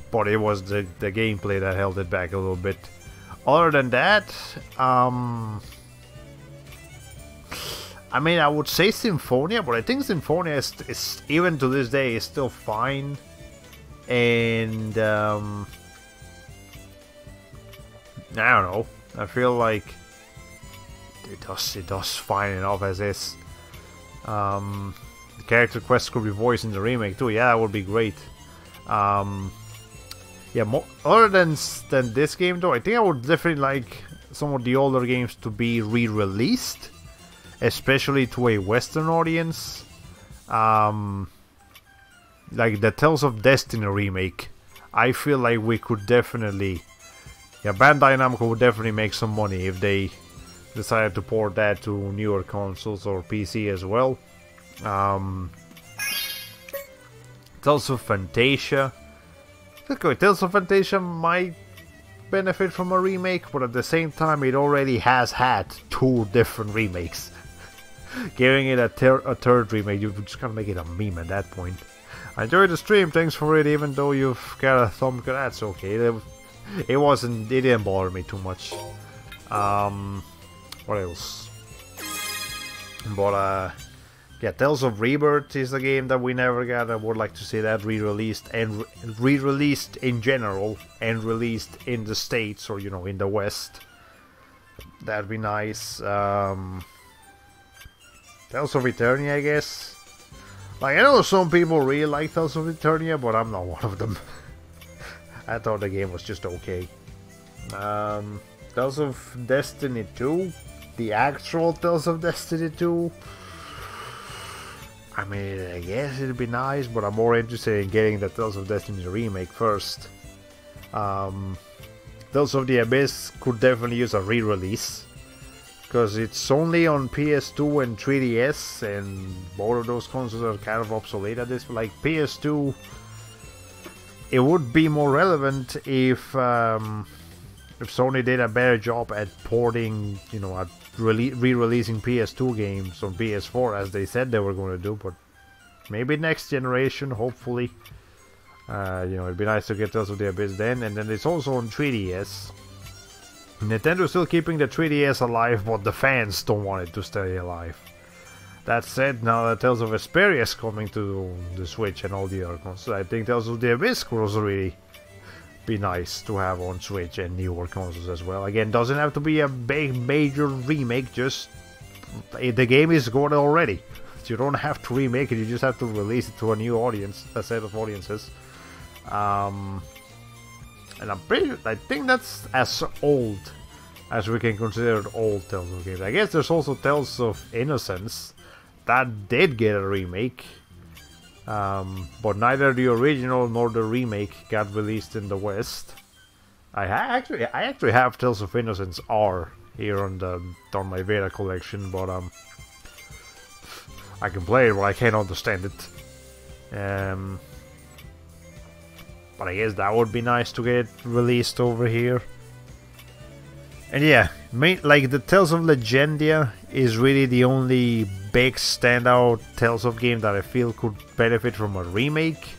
But it was the gameplay that held it back a little bit. Other than that, I mean, I would say Symphonia, but I think Symphonia is even to this day is still fine. And I don't know. I feel like it does fine enough as is. The character quest could be voiced in the remake too. Yeah, that would be great. Yeah, other than this game though, I think I would definitely like some of the older games to be re-released, especially to a Western audience. Like the Tales of Destiny remake, I feel like we could definitely... Yeah, Bandai Namco would definitely make some money if they decided to port that to newer consoles or PC as well. Tales of Fantasia. Okay, Tales of Fantasia might benefit from a remake, but at the same time it already has had 2 different remakes. Giving it a third remake, you just gotta make it a meme at that point. I enjoyed the stream, thanks for it, even though you've got a thumb, that's okay. It didn't bother me too much. What else? But, yeah, Tales of Rebirth is a game that we never got. I would like to see that re-released, and re-released in general, and released in the States, or, you know, in the West. That'd be nice. Tales of Eternia, I guess. Like, I know some people really like Tales of Eternia, but I'm not one of them. I thought the game was just okay. Tales of Destiny 2, the actual Tales of Destiny 2. I mean, I guess it'd be nice, but I'm more interested in getting the Tales of Destiny remake first. Tales of the Abyss could definitely use a re-release, because it's only on PS2 and 3DS, and both of those consoles are kind of obsolete at this. Like PS2, it would be more relevant if Sony did a better job at porting, you know, at re-releasing PS2 games on PS4 as they said they were going to do. But maybe next generation, hopefully. You know, it'd be nice to get Tales of the Abyss then, and then it's also on 3DS. Nintendo's still keeping the 3DS alive, but the fans don't want it to stay alive. That said, now that Tales of Vesperia is coming to the Switch and all the other consoles, I think Tales of the Abyss could also really be nice to have on Switch and newer consoles as well. Again, doesn't have to be a big major remake, just the game is good already. You don't have to remake it, you just have to release it to a new audience, a set of audiences. And I think that's as old as we can consider old Tales of games. I guess there's also Tales of Innocence that did get a remake, but neither the original nor the remake got released in the West. I actually have Tales of Innocence R here on my Vita collection, but I can play it, but I can't understand it. But I guess that would be nice to get released over here. And yeah, like the Tales of Legendia is really the only big standout Tales of game that I feel could benefit from a remake.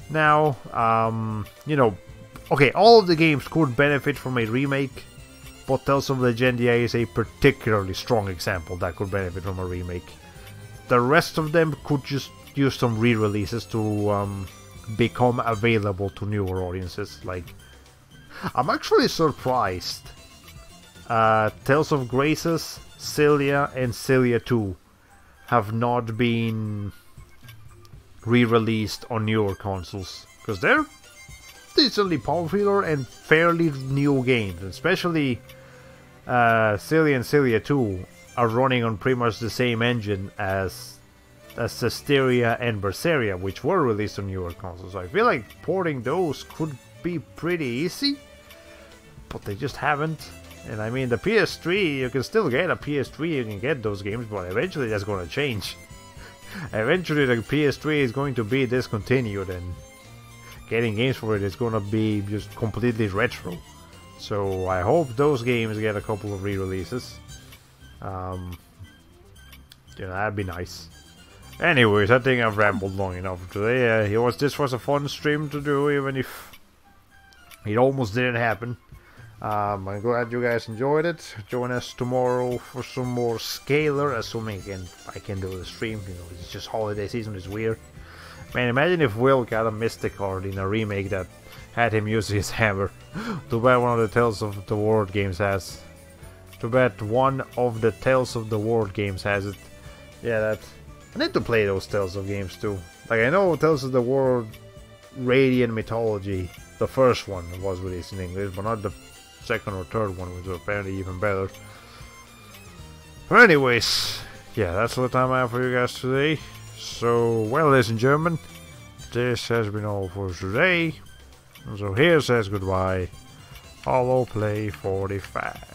Now, you know, okay, all of the games could benefit from a remake, but Tales of Legendia is a particularly strong example that could benefit from a remake. The rest of them could just use some re-releases to become available to newer audiences. Like, I'm actually surprised Tales of Graces, Cilia, and Cilia 2 have not been re-released on newer consoles, because they're decently popular and fairly new games. Especially Cilia and Cilia 2 are running on pretty much the same engine as Cesteria and Berseria, which were released on newer consoles. So I feel like porting those could be pretty easy, but they just haven't. And I mean, the PS3, you can still get a PS3, you can get those games, but eventually that's going to change. Eventually the PS3 is going to be discontinued, and getting games for it is going to be just completely retro. So I hope those games get a couple of re-releases. You know, that'd be nice. Anyways, I think I've rambled long enough today. This was a fun stream to do, even if it almost didn't happen. I'm glad you guys enjoyed it. Join us tomorrow for some more Scalar, assuming I can do the stream. You know, it's just holiday season, it's weird. Man, imagine if Will got a Mystic card in a remake that had him using his hammer. Too bad one of the Tales of the World games has. Too bad one of the Tales of the World games has it. Yeah, I need to play those Tales of games too. Like, I know Tales of the World Radiant Mythology, the first one was released in English, but not the second or third one, which was apparently even better. But anyways, yeah, that's all the time I have for you guys today. So, well, ladies and gentlemen, this has been all for today. So here says goodbye, Hollow Play 45.